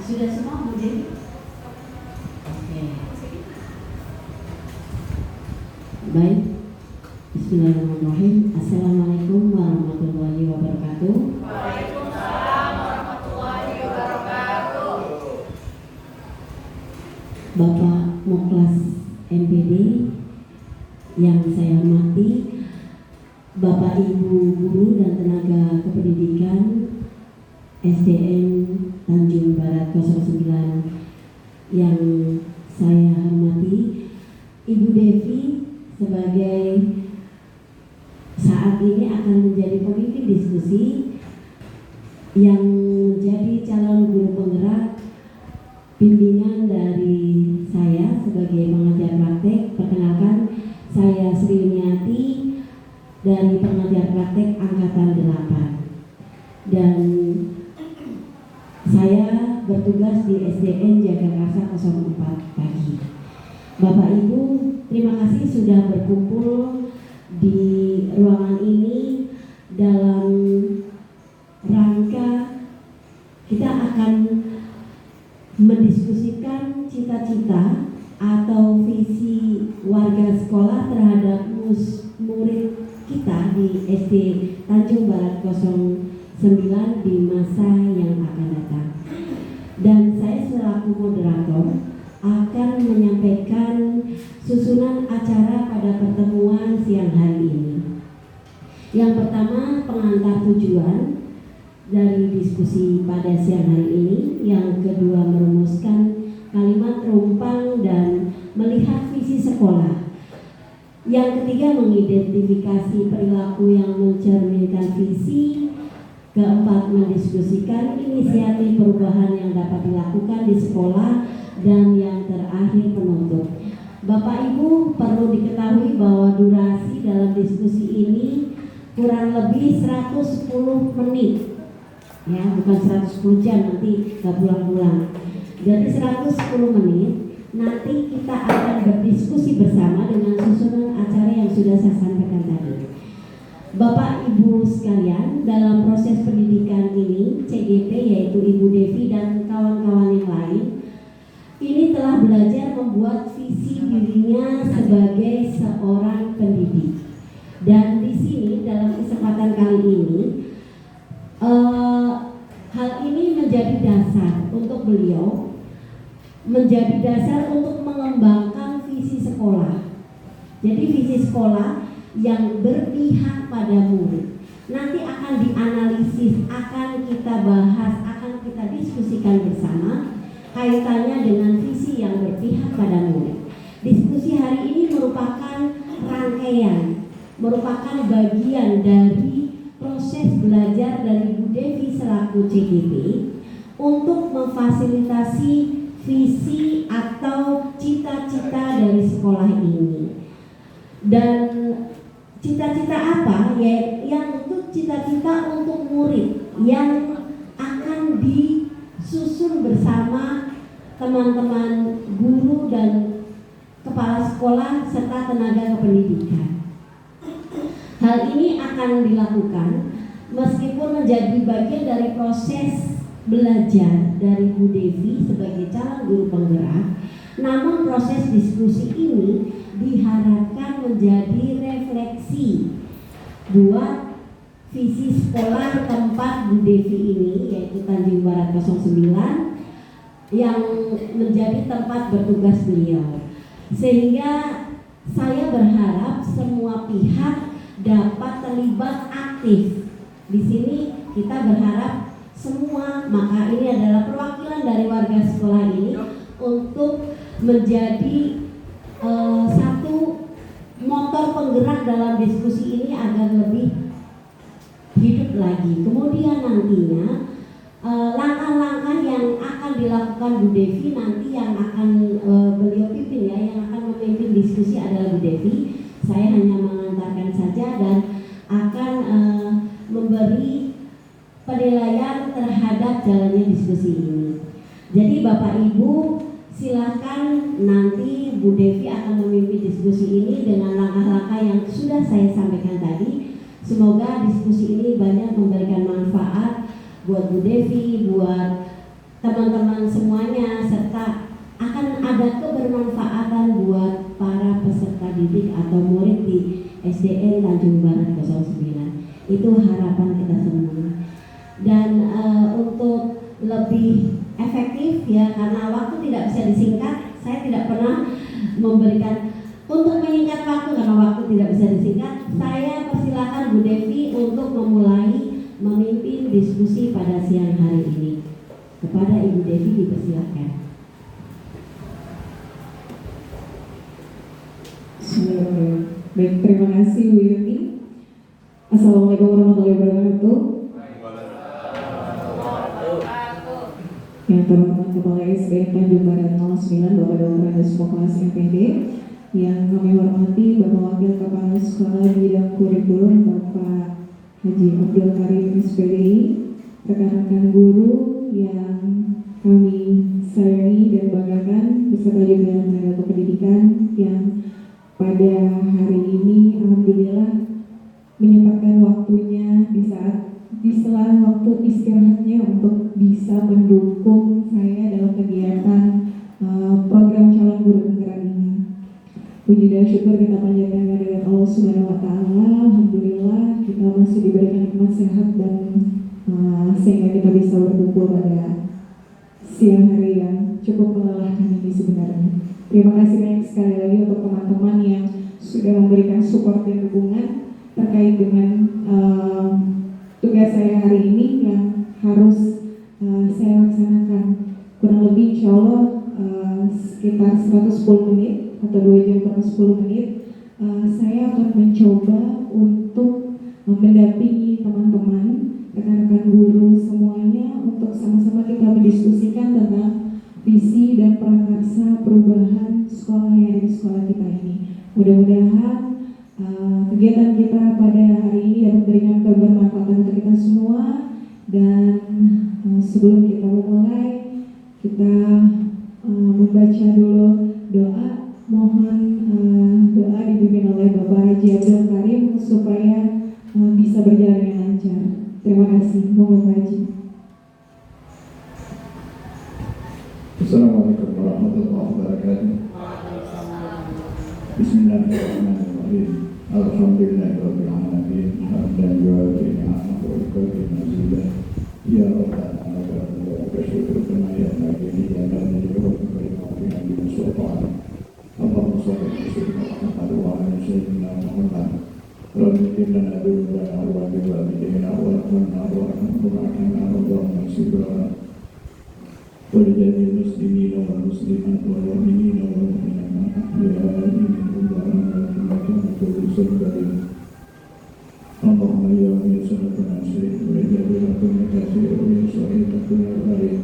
Sudah semua Bu Devi? Oke. Baik. Bismillahirrahmanirrahim. Assalamualaikum warahmatullahi wabarakatuh. Waalaikumsalam warahmatullahi wabarakatuh. Bapak Muklas MPD yang saya hormati, Bapak Ibu guru dan tenaga kependidikan SDN Tanjung Barat 09 yang saya hormati, Ibu Devi sebagai saat ini akan menjadi pemimpin diskusi yang menjadi calon guru penggerak bimbingan dari saya sebagai pengajar praktek. Perkenalkan, saya Sri Yuniati dari pengajar praktek angkatan 8 dan saya bertugas di SDN Jagakarsa 04 pagi. Bapak Ibu, terima kasih sudah berkumpul di ruangan ini dalam rangka kita akan mendiskusikan cita-cita atau visi warga sekolah terhadap murid kita di SD Tanjung Barat 09 di masa yang akan datang. Dan saya selaku moderator akan menyampaikan susunan acara pada pertemuan siang hari ini. Yang pertama, pengantar tujuan dari diskusi pada siang hari ini. Yang kedua, merumuskan kalimat rumpang dan melihat visi sekolah. Yang ketiga, mengidentifikasi perilaku yang mencerminkan visi. Keempat, mendiskusikan inisiatif perubahan yang dapat dilakukan di sekolah. Dan yang terakhir, penutup. Bapak Ibu, perlu diketahui bahwa durasi dalam diskusi ini kurang lebih 110 menit. Ya, bukan 110 jam, nanti gak pulang-pulang. Jadi 110 menit. Nanti kita akan berdiskusi bersama dengan susunan acara yang sudah saya sampaikan tadi. Bapak Ibu sekalian, dalam proses pendidikan ini CGP yaitu Ibu Devi dan kawan-kawan yang lain ini telah belajar membuat visi dirinya sebagai seorang pendidik. Dan di sini dalam kesempatan kali ini hal ini menjadi dasar untuk beliau, menjadi dasar untuk mengembangkan visi sekolah. Jadi visi sekolah yang berpihak pada murid nanti akan dianalisis, akan kita bahas, akan kita diskusikan bersama kaitannya dengan visi yang berpihak pada murid. Diskusi hari ini merupakan rangkaian, merupakan bagian dari proses belajar dari Bu Devi selaku CGP untuk memfasilitasi visi atau cita-cita dari sekolah ini. Dan cita-cita apa? Ya, yang untuk cita-cita untuk murid yang akan disusun bersama teman-teman guru dan kepala sekolah serta tenaga kependidikan. Hal ini akan dilakukan meskipun menjadi bagian dari proses belajar dari Bu Devi sebagai calon guru penggerak, namun proses diskusi ini diharapkan menjadi refleksi buat visi sekolah tempat Bu Devi ini yaitu Tanjung Barat 09 yang menjadi tempat bertugas beliau. Sehingga saya berharap semua pihak dapat terlibat aktif. Di sini kita berharap semua, maka ini adalah perwakilan dari warga sekolah ini untuk menjadi satu motor penggerak dalam diskusi ini agar lebih hidup lagi. Kemudian nantinya langkah-langkah yang akan dilakukan Bu Devi nanti yang akan beliau pimpin ya, yang akan memimpin diskusi adalah Bu Devi. Saya hanya mengantarkan saja dan akan memberi penilaian terhadap jalannya diskusi ini. Jadi Bapak Ibu silakan nanti Bu Devi akan memimpin diskusi ini dengan langkah-langkah yang sudah saya sampaikan tadi. Semoga diskusi ini banyak memberikan manfaat buat Bu Devi, buat teman-teman SDN Tanjung Barat 09. Itu harapan kita semua. Dan untuk lebih efektif ya, karena waktu tidak bisa disingkat, saya tidak pernah memberikan untuk menyingkat waktu karena waktu tidak bisa disingkat. Saya persilakan Bu Devi untuk memulai memimpin diskusi pada siang hari ini. Kepada Ibu Devi dipersilakan. Baik, terima kasih Bu Yuni. Assalamualaikum warahmatullahi wabarakatuh. Yang terhormat Kepala SDN Tanjung Barat 09 Bapak Dr. Andes Kelas MPD, yang kami hormati Bapak Wakil Kepala Sekolah Bidang Kurikulum Bapak Haji Abdul Karim SPDI, rekan-rekan guru yang kami sayangi dan banggakan, beserta juga tenaga pendidikan yang pada hari ini alhamdulillah menyempatkan waktunya di sela waktu istirahatnya untuk bisa mendukung saya dalam kegiatan program calon guru penggerak ini. Puji dan syukur kita panjatkan kehadirat Allah Subhanahu wa taala. Alhamdulillah kita masih diberikan nikmat sehat dan sehingga kita bisa berkumpul pada siang hari yang cukup melelahkan ini sebenarnya. Terima kasih banyak sekali lagi untuk teman-teman yang sudah memberikan support dan dukungan terkait dengan tugas saya hari ini yang harus saya laksanakan kurang lebih insya Allah sekitar 110 menit atau 2 jam per 10 menit. Saya akan mencoba untuk mendampingi teman-teman, rekan-rekan guru semuanya untuk sama-sama kita mendiskusikan tentang visi dan prakarsa perubahan sekolah yang ada di sekolah kita ini. Mudah-mudahan kegiatan kita pada hari ini dapat memberikan kebermanfaatan untuk kita semua. Dan sebelum kita memulai, kita membaca dulu doa. Mohon doa dipimpin oleh Bapak Haji Abdul Karim supaya bisa berjalan dengan lancar. Terima kasih. Mohon Bapak Haji. Assalamualaikum warahmatullahi wabarakatuh. Bismillahirrahmanirrahim. Alhamdulillahirabbil alamin. Hamdan yu'affi ni'amahu wa yukafi mazidah. Ya Rabbana wa syukur kama ya nabi ya nabi wa kalimatu bi sultan. Allahumma shalli ala sayyidina Muhammad wa ala sayyidina Muhammad. Rabbi lana dunya wa bi walidayna wa rabbana wa rahmatuna wa sibra. ولجميع المسلمين والمسلمات والمؤمنين والمؤمنات الأحياء منهم والأموات كما كل سبب. اللهم يا ميسر كل شيء ويجعل كل كثير ويسعد كل غريب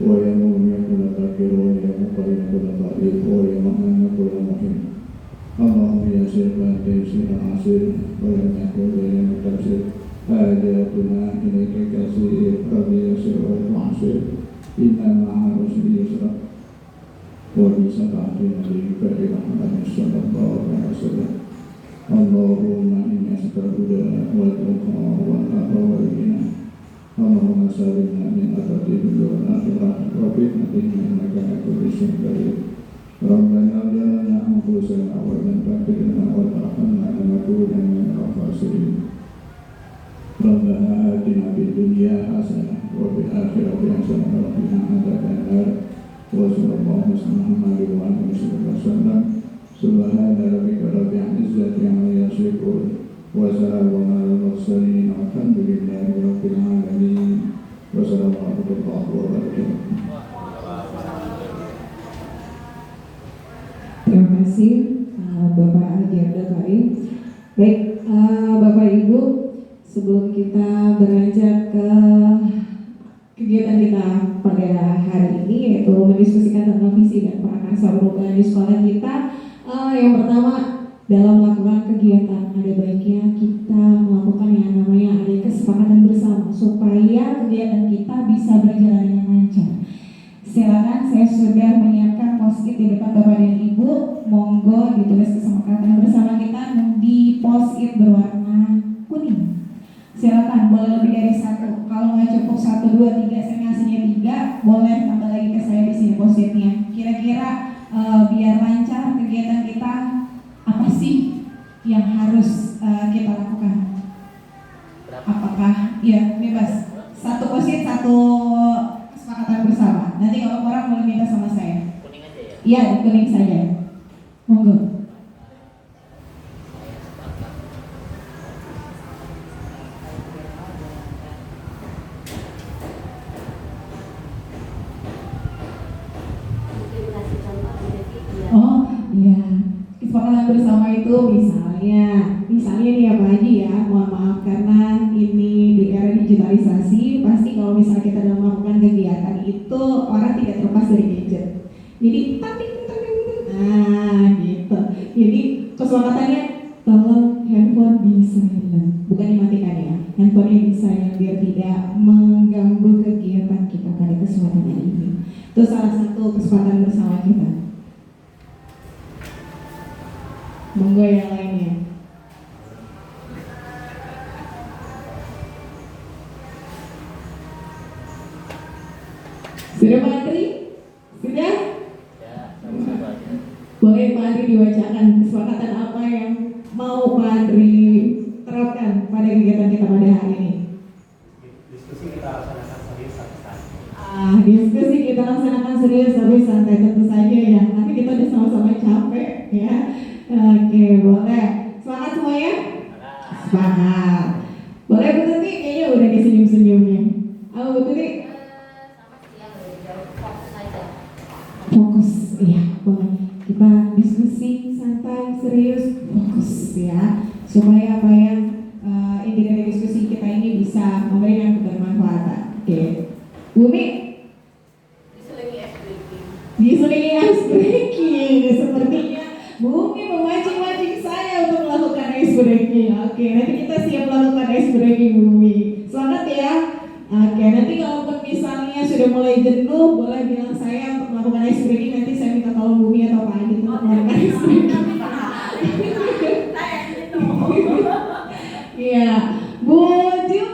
ويمون كل فقير ويمقل كل ضعيف ويمحن كل محب. اللهم يسر وتيسير عسير ولم يكن غير مقتصر. حاجاتنا إليك كثير قد يسر وتعسر. Inna ma'a rusli yusra wa bisata'ati nabiyika Muhammad sallallahu alaihi wasallam. Allahumma inni as'aluka wal tuqa wal aqwa wal ghina. Allahumma salimna min afati dunya wal akhirah wa fitnatina innaka ala kulli syai'in qadir. Rabbana jalana anfusana wa lam taghfir lana wa tarhamna lanakunanna minal khasirin. Rabbana atina fid dunya hasanah wa fil akhirati hasanah wa qina adzabannar. Wa sallallahu alaihi wa sallam. Subhana rabbika rabbil izzati amma yasifun wa salamun alal mursalin walhamdulillahi rabbil alamin. Wassalamualaikum warahmatullahi wabarakatuh. Terima kasih Bapak Haji Abdul Karim. Baik, Bapak Ibu, sebelum kita beranjak ke kegiatan kita pada hari ini, yaitu mendiskusikan tentang visi dan prakarsa perubahan di sekolah kita, yang pertama dalam melakukan kegiatan ada baiknya kita melakukan yang namanya ada kesepakatan bersama supaya kegiatan kita bisa berjalan dengan lancar. Silakan, saya sudah menyiapkan post-it di depan Bapak dan Ibu. Monggo ditulis kesepakatan bersama kita di post-it berwarna kuning. Silakan, boleh lebih dari satu. Kalau nggak cukup 1, 2, 3, saya ngasihnya 3, boleh tambah lagi ke saya di sini post-itnya. Kira-kira biar lancar kegiatan kita, apa sih yang harus Nanti kalau orang boleh minta sama saya. Kuning aja ya. Iya, kuning saja. Monggo. Oh iya, kesepakatan bersama itu misalnya nih ya Pak Haji ya, mohon maaf karena ini di era digitalisasi, pasti kalau misalnya kita dalam melakukan kegiatan itu orang tidak terlepas dari gadget. Jadi gitu. Jadi kesepakatannya tolong handphone di silent, bukan dimatikan ya, handphonenya di silent biar tidak mengganggu kegiatan kita pada kesempatan ini. Itu salah satu kesempatan bersama kita. Monggo yang lainnya. Sudah Pak Andri? Sudah? Ya, sama-sama aja. Boleh Pak Andri dibacakan kesepakatan apa yang mau Pak Andri terapkan pada kegiatan kita pada hari ini? Diskusi kita laksanakan serius sampai saat ini. Diskusi kita laksanakan serius tapi santai tentu saja ya. Nanti kita udah sama-sama capek ya. Oke, boleh. Semangat semuanya? Semangat. Boleh Bu Tuti? Kayaknya udah disenyum-senyumnya. Halo Bu Tuti? Sama sih yang jauh fokus aja. Fokus, iya boleh. Kita diskusi santai, serius, fokus ya. Supaya apa yang inti dari diskusi kita ini bisa memberikan kebermanfaatan. Oke. Bumi? Diselingi es breaking. Diselingi ice breaking. Sepertinya Bumi memancing-mancing saya untuk melakukan ice breaking. Oke, nanti kita siap melakukan ice breaking Bumi. Semangat ya. Oke, nanti kalaupun misalnya sudah mulai jenuh, boleh bilang saya untuk melakukan ice breaking. Nanti saya minta tolong Bumi atau Pak Adit untuk melakukan ice breaking. Iya, Bu Jum.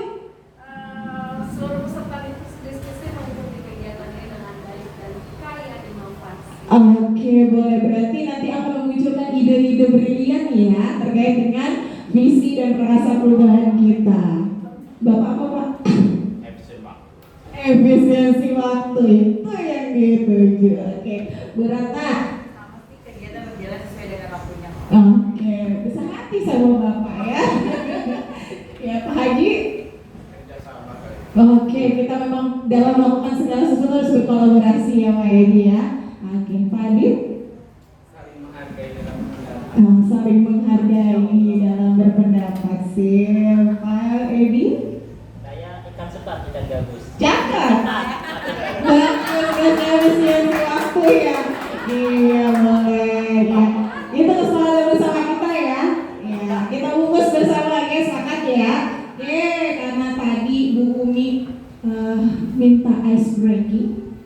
Seluruh peserta diskusi mengikuti kegiatan ini dengan baik dan kaya inovasi. Oke, boleh. Berarti nanti akan memunculkan ide-ide brilian ya terkait dengan visi dan rasa perubahan kita. Bapak apa Pak? Efisiensi waktu itu yang dituju. Oke, Bu Ratna. Sama sih kegiatan berjalan sesuai dengan waktunya. Oke, bisa hati sama Bapak ya. Ya Pak Haji. Oke, kita memang dalam melakukan segala sesuatu harus berkolaborasi ya Pak Edi ya. Oke, Pak Adit. Saling menghargai dalam pendapat. Saling menghargai dalam berpendapat sih Pak Edi. Saya ikan sepat, ikan gabus. Cakep. Bagus, efisiensi waktu ya. Iya boleh ya. Itu kesempatan bersama kita ya. Ya, kita bungkus bersama ya, sepakat ya. Karena tadi Bu Umi minta ice breaking.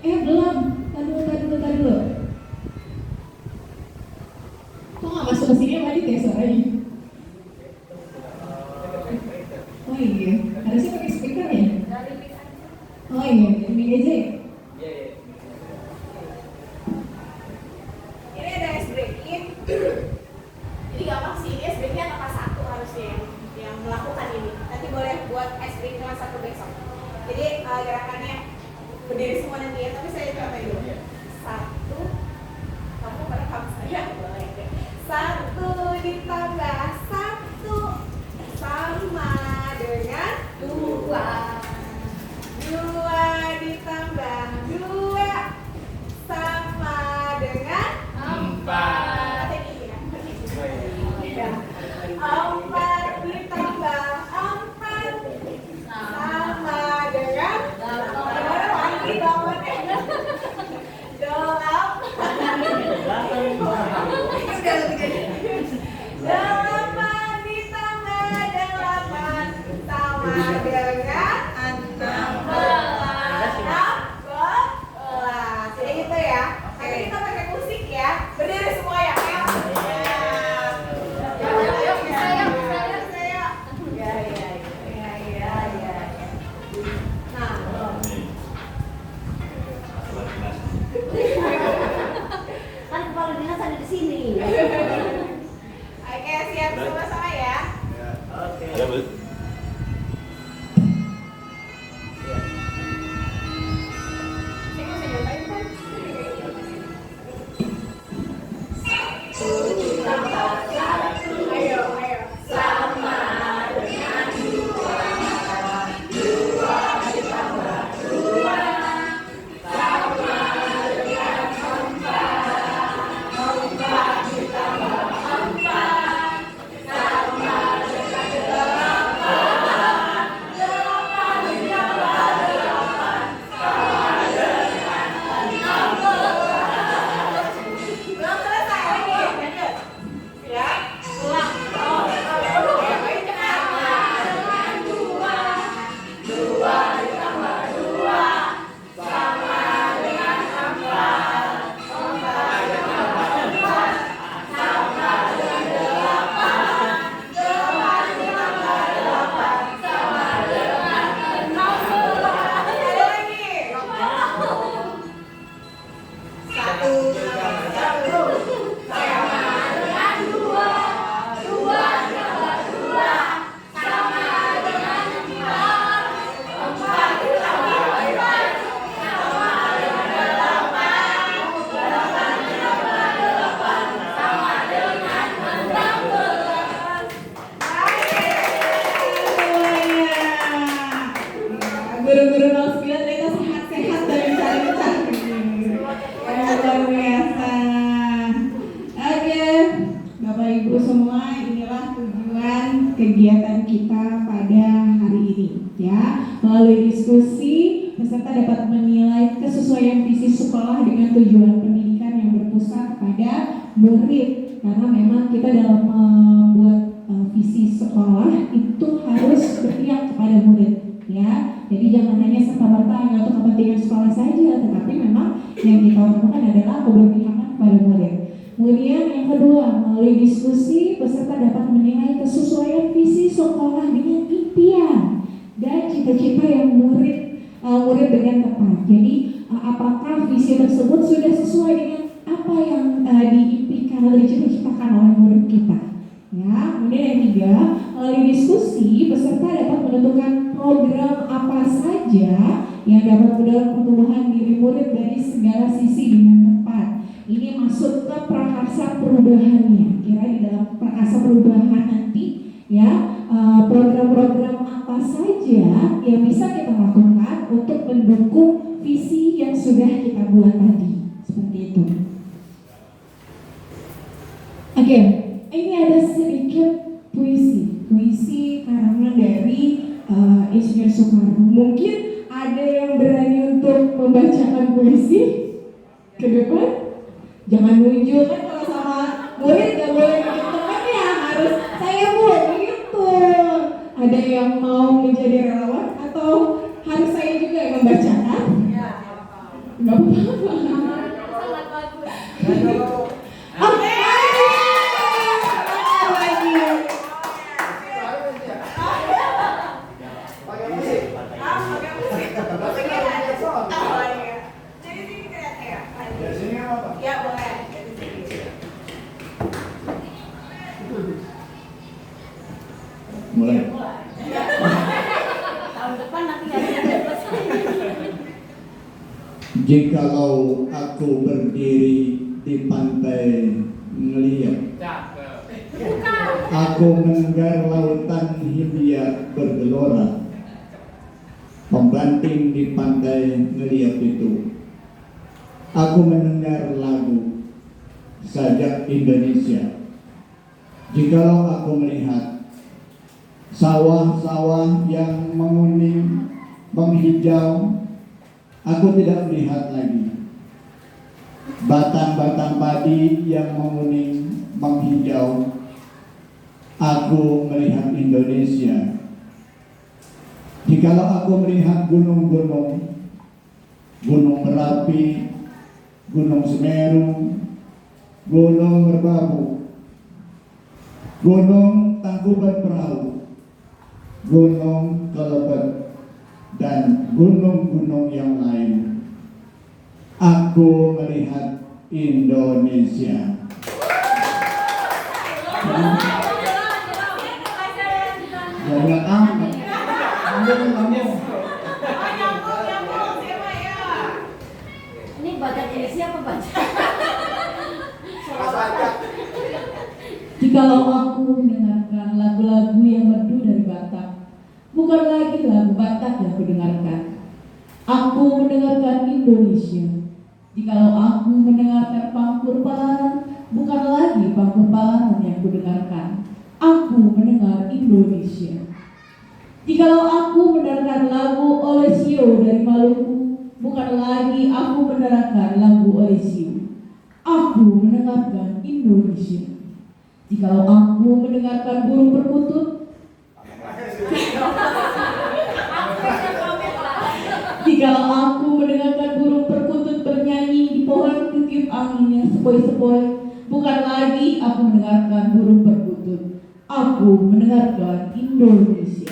Belum. Tadi dulu. Kok nggak masuk ke sini Pak Adit ya suaranya? Oh iya, harusnya pakai speaker ya? Dari mic aja. Oh iya, mic aja ya? Ini ada es breaking. Jadi gampang sih, ini es breaking anak satu harusnya yang melakukan ini. Nanti boleh buat es breaking kelas 1 besok. Jadi gerakannya berdiri semua nanti ya, tapi saya coba dulu. 1, kamu pada kamu saya boleh deh. 1 ditambah 1 sama dengan 2. 2 ditambah 2 sama dengan 4. Ini ya. 4 ditambah 4 sama dengan 8 ditambah 8 sama dengan 16. Jadi gitu ya. Nanti kita pakai musik ya. Berdiri semua ya. Kan kepala dinas ada di sini. Oke, siap sama-sama ya. Oke. Ada, Bu. luar biasa. Oke, Bapak Ibu semua, inilah tujuan kegiatan kita pada hari ini, ya. Melalui diskusi, peserta dapat menilai kesesuaian visi sekolah dengan tujuan pendidikan yang berpusat pada murid. Karena memang kita dalam membuat visi sekolah itu harus berpihak kepada murid, ya. Jadi jangan hanya serta-merta hanya untuk kepentingan sekolah saja, tetapi memang yang kita utamakan adalah keberpihakan kepada murid. Kemudian yang kedua, melalui diskusi peserta dapat menilai kesesuaian visi sekolah dengan impian dan cita-cita yang murid dengan tepat. Jadi apakah visi tersebut sudah sesuai dengan apa yang diimpikan atau dicita-citakan oleh murid kita? Ya, kemudian yang ketiga, melalui diskusi peserta dapat menentukan program apa saja yang dapat mendorong pertumbuhan diri murid dari segala sisi dengan tepat. Ini masuk ke prakarsa perubahannya. Kira di dalam prakarsa perubahan nanti, ya, program-program apa saja yang bisa kita lakukan untuk mendukung visi yang sudah kita buat tadi. Seperti itu. Oke. Ini ada sedikit puisi karangan dari Insinyur Soekarno. Mungkin ada yang berani untuk membacakan puisi ke depan. Jangan nunjuk kan, kalau sama murid gak boleh gitu kan ya, harus saya buat gitu. Ada yang mau menjadi relawan atau harus saya juga yang membacakan? Ya, Gak apa-apa. sangat bagus. Oke. Ya boleh. Mulai. Tahun depan nanti nggak selesai. Jikalau aku berdiri di pantai ngeliat, aku menenggar lautan Hindia bergelora, membanting di pantai ngeliat itu. Aku mendengar lagu sajak Indonesia. Jikalau aku melihat sawah-sawah yang menguning, menghijau, aku tidak melihat lagi batang-batang padi yang menguning, menghijau. Aku melihat Indonesia. Jikalau aku melihat gunung-gunung, Gunung Merapi, Gunung Semeru, Gunung Merbabu, Gunung Tangkuban Perahu, Gunung Kelebet, dan gunung-gunung yang lain, aku melihat Indonesia. Jangan amat. Ini baca puisi apa baca? Jikalau aku mendengarkan lagu-lagu yang merdu dari Batak, bukan lagi lagu Batak yang kudengarkan. Aku mendengarkan Indonesia. Jikalau aku mendengarkan Pangkur Palaran, bukan lagi Pangkur Palaran yang kudengarkan. Aku mendengar Indonesia. Jikalau aku mendengarkan lagu Olesio dari Maluku, bukan lagi aku mendengarkan lagu Olesio. Aku mendengarkan Indonesia. Jikalau aku mendengarkan burung perkutut, jikalau aku mendengarkan burung perkutut bernyanyi di pohon ketiup anginnya sepoi-sepoi, bukan lagi aku mendengarkan burung perkutut. Aku mendengarkan Indonesia.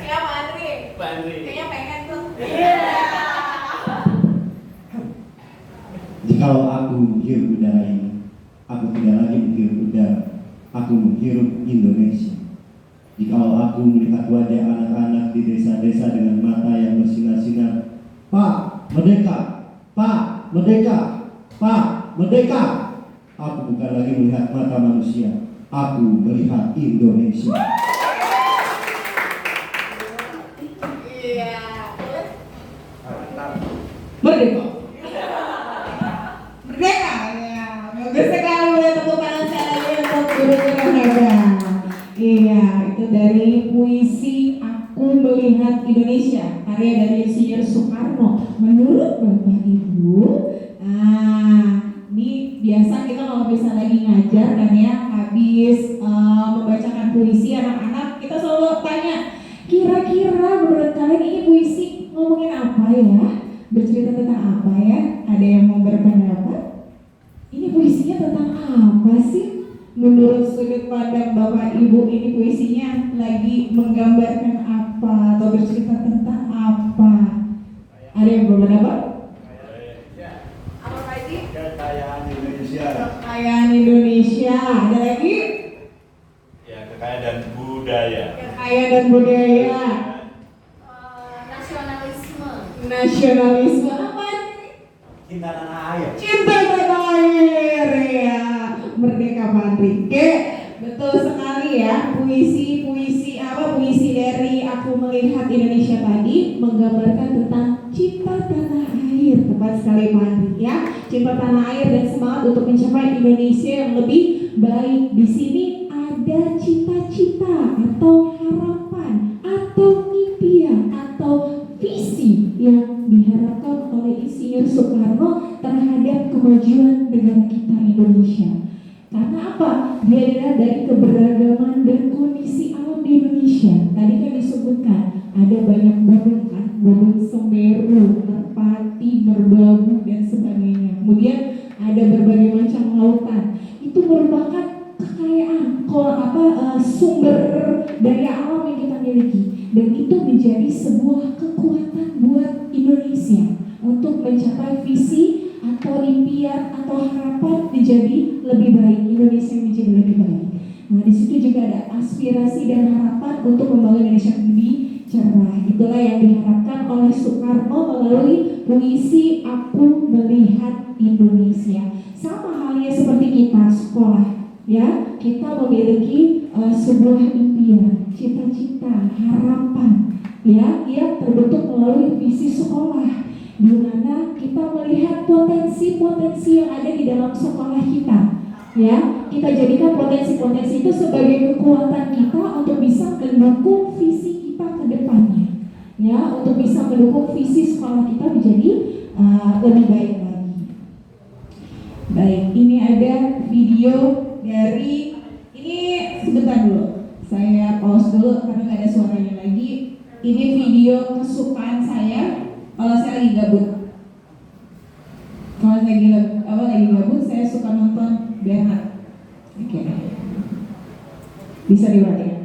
Ya, Pak Andri. Pak Andri. Kayaknya pengen tuh. Jikalau aku menghirup udara ini, aku tidak lagi menghirup udara, aku menghirup Indonesia. Jikalau aku melihat wajah anak-anak di desa-desa dengan mata yang bersinar-sinar, Pak, merdeka! Pak, merdeka! Pak, merdeka! Aku bukan lagi melihat mata manusia, aku melihat Indonesia. Iya. Merdeka. Merdeka ya. Bagus sekali, boleh tepuk tangan sekali lagi untuk guru-guru hebat. Iya, itu dari puisi Aku Melihat Indonesia, karya dari Insinyur Soekarno. Menurut Bapak Ibu, ini biasa kita kalau bisa lagi ngajar kan ya, habis membacakan puisi anak-anak, kita selalu tanya, kira-kira menurut kalian ini puisi ngomongin apa ya? Bercerita tentang apa ya? Ada yang mau berpendapat? Ini puisinya tentang apa sih? Menurut sudut pandang Bapak Ibu, ini puisinya lagi menggambarkan apa atau bercerita tentang apa? Ada yang berpendapat? Apa Pak Haji? Kekayaan Indonesia. Kekayaan Indonesia. Ada lagi? Ya, kekayaan dan budaya. Kekayaan dan budaya. Nasionalisme. Nasionalisme apa? Cinta tanah air. Cinta tanah air ya. Merdeka Patri. Oke, betul sekali ya. Puisi dari Aku Melihat Indonesia tadi menggambarkan tentang cinta tanah air. Tepat sekali Pak Andri ya. Cinta tanah air dan semangat untuk mencapai Indonesia yang lebih baik. Di sini ada cita-cita atau harapan atau impian atau visi yang diharapkan oleh Insinyur Soekarno terhadap kemajuan negara kita Indonesia. Karena apa? Dia adalah dari keberagaman dan kondisi alam di Indonesia. Tadi kan disebutkan ada banyak gunung kan, gunung Semeru, Merpati, Merbabu dan sebagainya. Kemudian ada berbagai macam lautan. Itu merupakan kekayaan, sumber daya alam yang kita miliki. Dan itu menjadi sebuah kekuatan buat Indonesia untuk mencapai visi atau impian atau harapan menjadi lebih baik, Indonesia menjadi lebih baik. Nah, di situ juga ada aspirasi dan harapan untuk membangun Indonesia lebih cerah. Itulah yang diharapkan oleh Soekarno melalui puisi Aku Melihat Indonesia. Sama halnya seperti kita sekolah, ya, kita memiliki sebuah impian, cita-cita, harapan, ya, yang terbentuk melalui visi sekolah, di mana kita melihat potensi-potensi yang ada di dalam sekolah kita, ya, kita jadikan potensi-potensi itu sebagai kekuatan kita untuk bisa mendukung visi kita ke depannya, ya, untuk bisa mendukung visi sekolah kita menjadi lebih baik lagi. Baik, ini ada video dari, ini sebentar dulu, saya pause dulu karena nggak ada suaranya lagi. Ini video kesukaan saya. Kalau saya lagi gabut, saya suka nonton Bernard. Oke, bisa diperhatikan.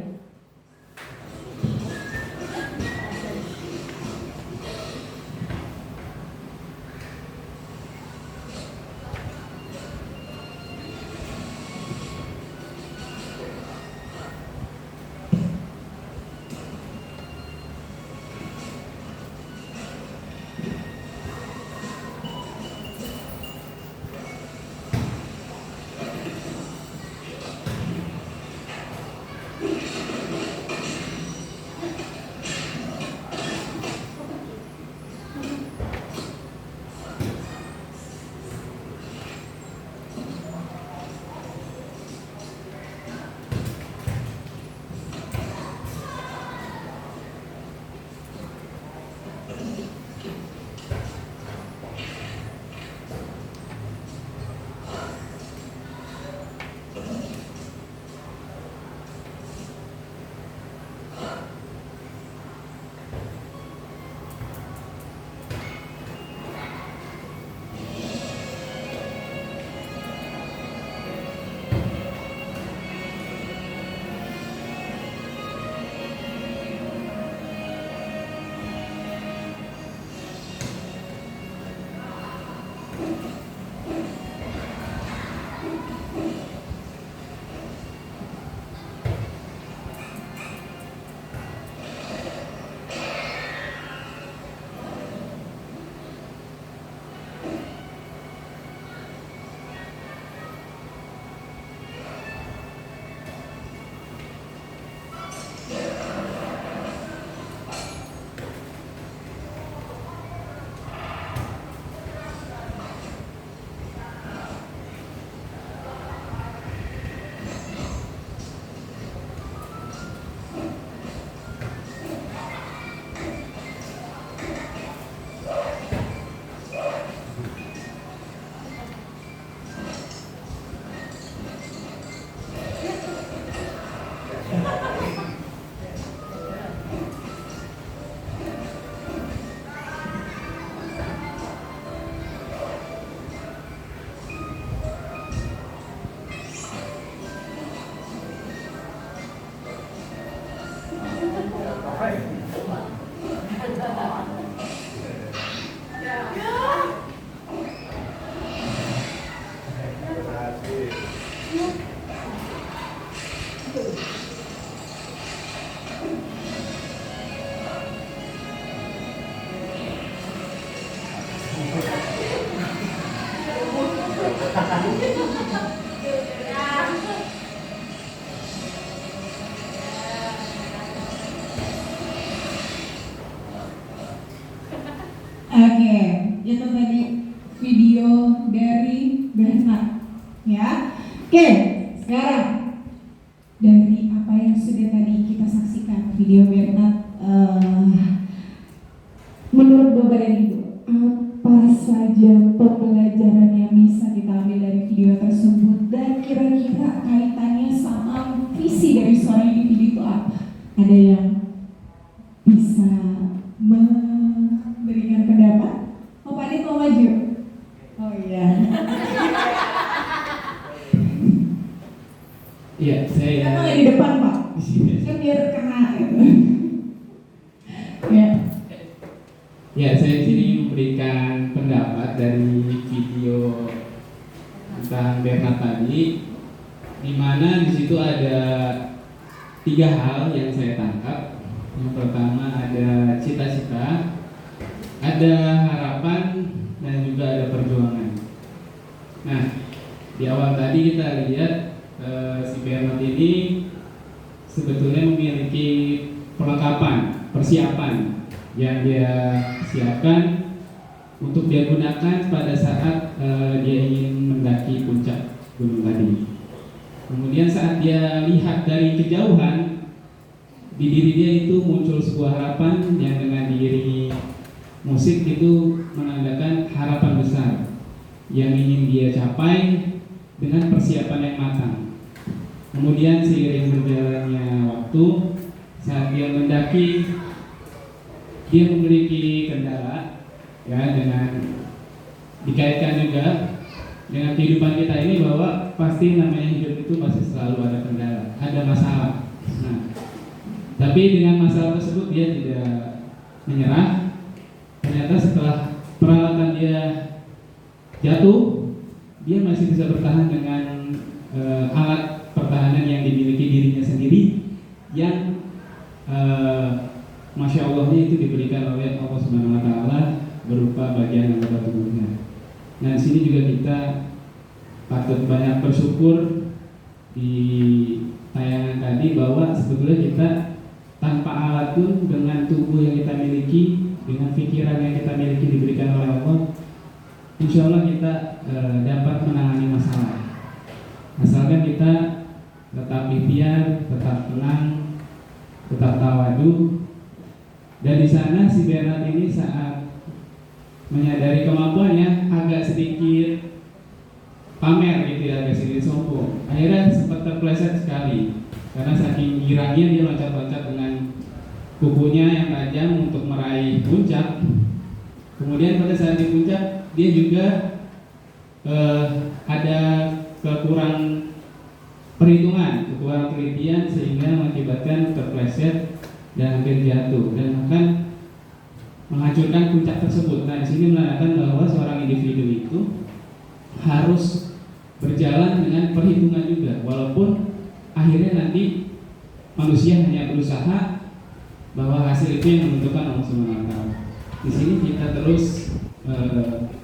Oke, itu tadi video dari Bernard, ya. Oke, sekarang dari apa yang sudah tadi kita saksikan video Bernard, menurut Bapak dan Ibu, apa saja pembelajaran yang bisa kita ambil dari video tersebut dan kira-kira kaitannya sama visi dari seorang individu itu apa? Ada yang bisa memberikan pendapat? Oh, Pak Adit mau maju? Oh iya. Iya, saya. Kenapa nggak di depan, Pak? Kan biar kena gitu. Ya. Ya, saya di sini memberikan pendapat dari video tentang Bernard tadi, di mana di situ ada 3 hal yang saya tangkap. Yang pertama ada cita-cita, ada harapan, dan juga ada perjuangan. Nah, di awal tadi kita lihat si Bernard ini sebetulnya memiliki perlengkapan, persiapan yang dia siapkan untuk dia gunakan pada saat dia ingin mendaki puncak gunung tadi. Kemudian saat dia lihat dari kejauhan, di diri dia itu muncul sebuah harapan yang dengan diri musik itu menandakan harapan besar yang ingin dia capai dengan persiapan yang matang. Kemudian seiring berjalannya waktu, saat dia mendaki, dia memiliki kendala, ya, dengan dikaitkan juga dengan kehidupan kita ini bahwa pasti namanya hidup itu pasti selalu ada kendala, ada masalah. Nah, tapi dengan masalah tersebut dia tidak menyerah. Ternyata setelah peralatan dia jatuh, dia masih bisa bertahan dengan alat pertahanan yang dimiliki dirinya sendiri, yang Masya Allahnya itu diberikan oleh Allah Subhanahu Wa Taala berupa bagian anggota tubuhnya. Nah, di sini juga kita patut banyak bersyukur di tayangan tadi bahwa sebetulnya kita tanpa alat pun dengan tubuh yang kita miliki, dengan pikiran yang kita miliki diberikan oleh Allah, insya Allah kita dapat menangani masalah. Asalkan kita tetap ikhtiar, tetap tenang, tetap tawadu. Dan di sana si Bernard ini saat menyadari kemampuannya agak sedikit pamer gitu ya, agak sedikit sombong. Akhirnya sempat terpleset sekali karena saking girangnya dia loncat-loncat dengan kukunya yang tajam untuk meraih puncak. Kemudian pada saat di puncak dia juga ada kekurangan perhitungan, kekurangan telitian sehingga mengakibatkan terpleset dan hampir jatuh dan akan menghancurkan puncak tersebut. Nah, di sini menandakan bahwa seorang individu itu harus berjalan dengan perhitungan juga, walaupun akhirnya nanti manusia hanya berusaha, bahwa hasil itu yang menentukan Allah Subhanahu Wa Taala. Di sini kita terus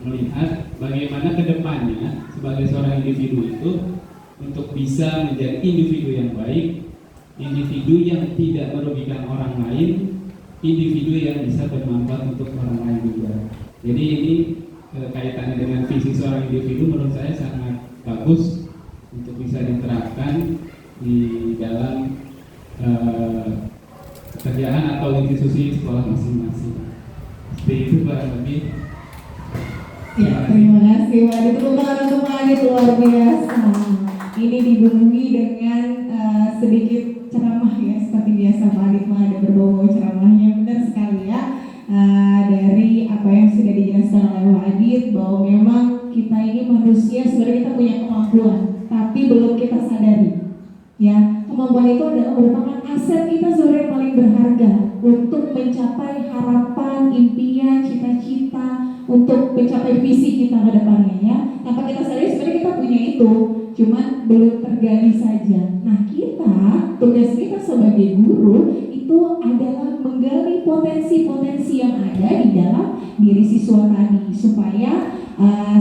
melihat bagaimana kedepannya sebagai seorang individu itu untuk bisa menjadi individu yang baik, individu yang tidak merugikan orang lain, individu yang bisa bermanfaat untuk orang lain juga. Jadi ini kaitannya dengan visi seorang individu menurut saya sangat bagus untuk bisa diterapkan di dalam kerjaan atau institusi sekolah masing-masing. Seperti itu barang lebih. Ya, terima kasih Pak Adit. Tepuk tangan untuk Pak Adit, luar biasa. Ini dibumbui dengan sedikit ceramah ya, seperti biasa Pak Adit mah ada berbau ceramahnya, benar sekali ya. Dari apa yang sudah dijelaskan oleh Pak Adit bahwa memang kita ini manusia sebenarnya kita punya kemampuan, tapi belum kita sadari. Ya, kemampuan itu adalah merupakan aset kita sebenarnya yang paling berharga untuk mencapai harapan, impian, cita-cita, untuk mencapai visi kita ke depannya ya. Tanpa kita sadari sebenarnya kita punya itu, cuman belum tergali saja. Nah, tugas kita sebagai guru itu adalah menggali potensi-potensi yang ada di dalam diri siswa tadi, supaya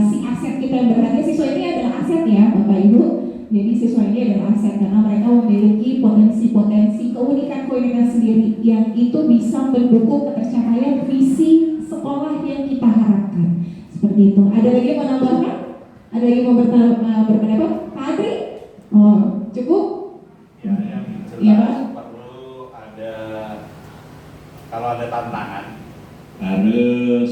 si aset kita yang berharga, siswa ini adalah aset ya Bapak Ibu. Jadi siswa ini adalah aset karena mereka memiliki potensi-potensi, keunikan-keunikan sendiri yang itu bisa mendukung tercapaian visi sekolah yang kita seperti itu. Ada lagi yang mau nambahkan? Ada lagi yang mau berpendapat? Pak Adri? Oh, cukup? Ya, yang jelas Iya, Pak. perlu ada, kalau ada tantangan harus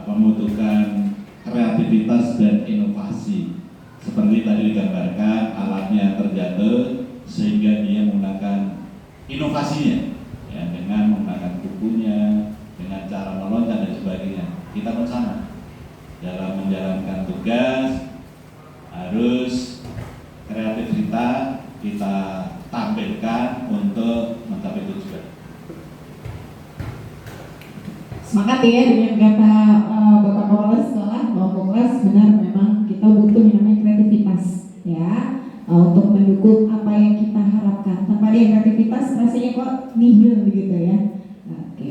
membutuhkan kreativitas dan inovasi. Seperti tadi digambarkan, alatnya terjatuh sehingga dia menggunakan inovasinya, ya, dengan menggunakan bukunya, dengan cara meloncat dan sebagainya. Kita pun sama dalam menjalankan tugas, harus kreativitas kita tampilkan untuk mencapai tujuan. Semangat ya dengan kata Bapak Kepala Sekolah. Bapak Kepala benar, memang kita butuh yang namanya kreativitas ya, untuk mendukung apa yang kita harapkan. Tanpa ada kreativitas rasanya kok nihil gitu ya. Oke,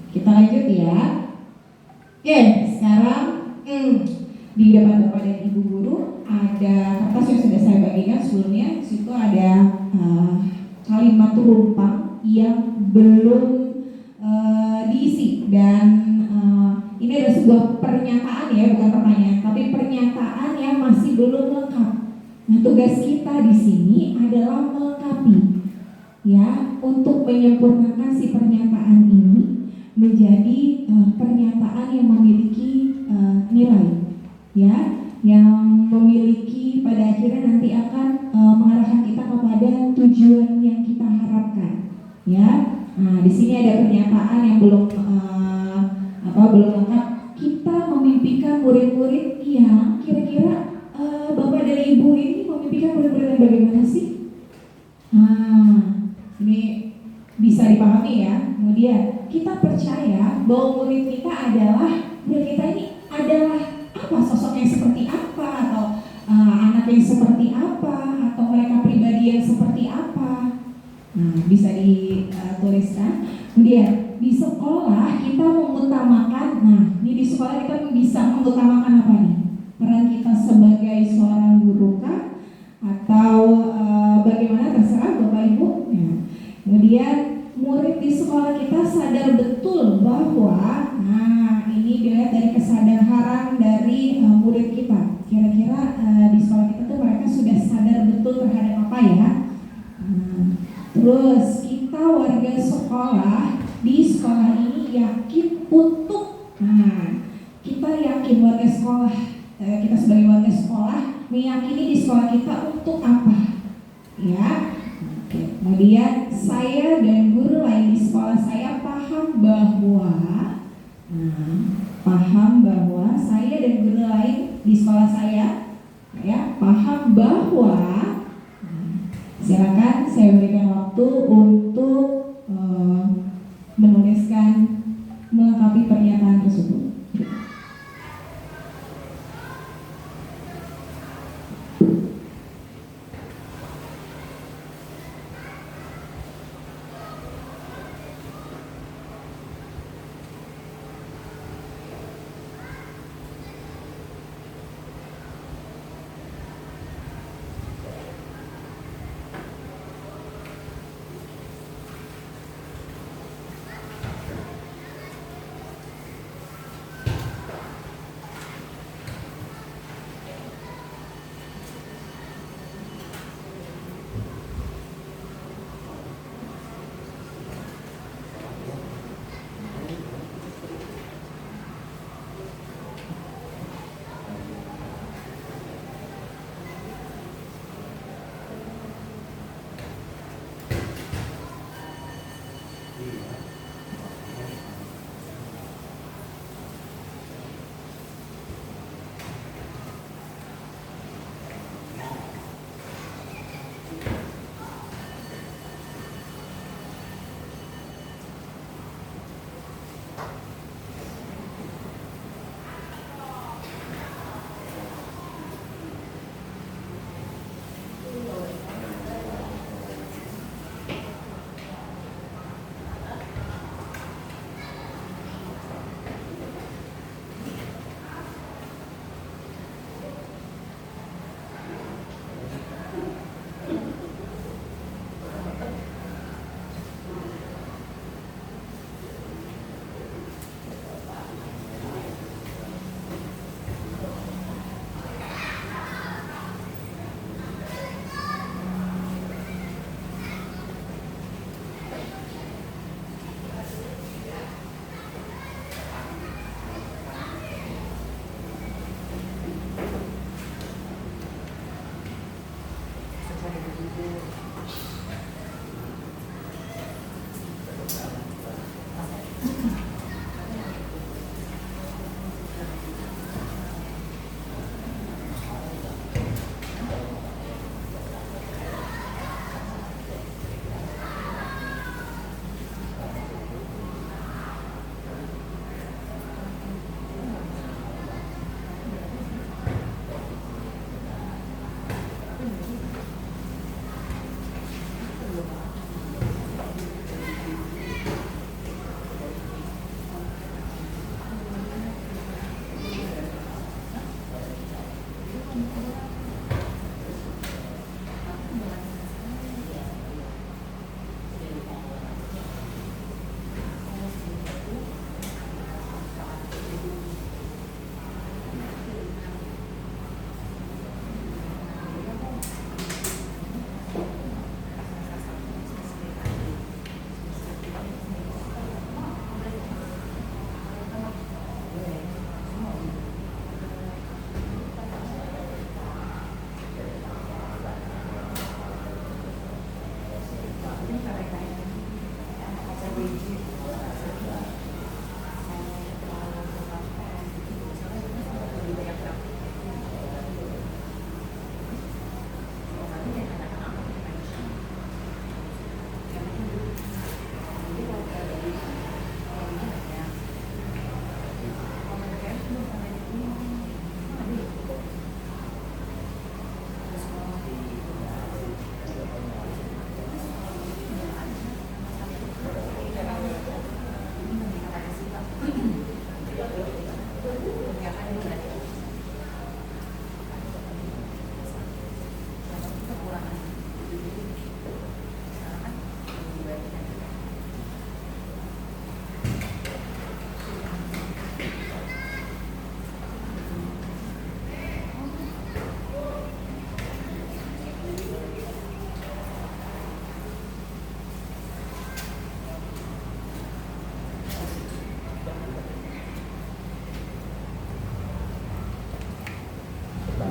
kita lanjut ya. Oke, sekarang di depan Bapak dan Ibu Guru ada kertas yang sudah saya bagikan sebelumnya. Di situ ada kalimat rumpang yang belum diisi, dan ini adalah sebuah pernyataan ya, bukan pertanyaan, tapi pernyataan yang masih belum lengkap. Nah, tugas kita di sini adalah melengkapi ya, untuk menyempurnakan si pernyataan ini menjadi pernyataan yang memiliki nilai ya, yang memiliki pada akhirnya nanti akan mengarahkan kita kepada tujuan yang kita harapkan ya. Nah, di sini ada pernyataan yang belum lengkap. Kita memimpikan murid-murid yang kira-kira Bapak dan Ibu ini memimpikan murid-murid yang bagaimana sih? Nah, ini bisa dipahami ya. Kemudian kita percaya bahwa murid kita ini adalah apa, sosok yang seperti apa, atau anak yang seperti apa, atau mereka pribadi yang seperti apa. Nah, bisa dituliskan. Kemudian di sekolah kita mengutamakan, di sekolah kita bisa mengutamakan apa nih? Peran kita sebagai seorang guru kah? Atau bagaimana, terserah Bapak Ibu. Ya. Kemudian murid di sekolah kita sadar betul bahwa, ini dilihat dari kesadaran dari murid kita. Kira-kira di sekolah kita tuh mereka sudah sadar betul terhadap apa ya? Terus kita warga sekolah di sekolah ini yakin untuk, kita yakin warga sekolah, kita sebagai warga sekolah meyakini di sekolah kita untuk apa ya. Oke. Kemudian saya dan guru lain di sekolah saya paham bahwa saya dan guru lain di sekolah saya ya paham bahwa, silakan saya berikan waktu untuk menuliskan, melengkapi pernyataan tersebut.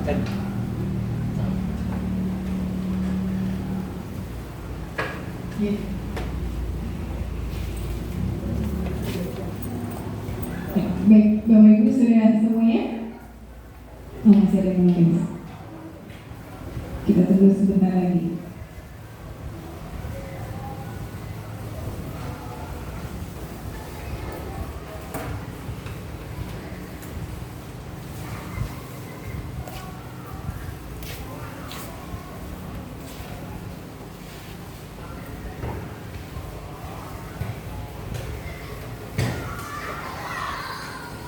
Kan. Baik, Bapak Ibu sudah semuanya? Oh, masih ada yang lagi. Kita tunggu sebentar lagi.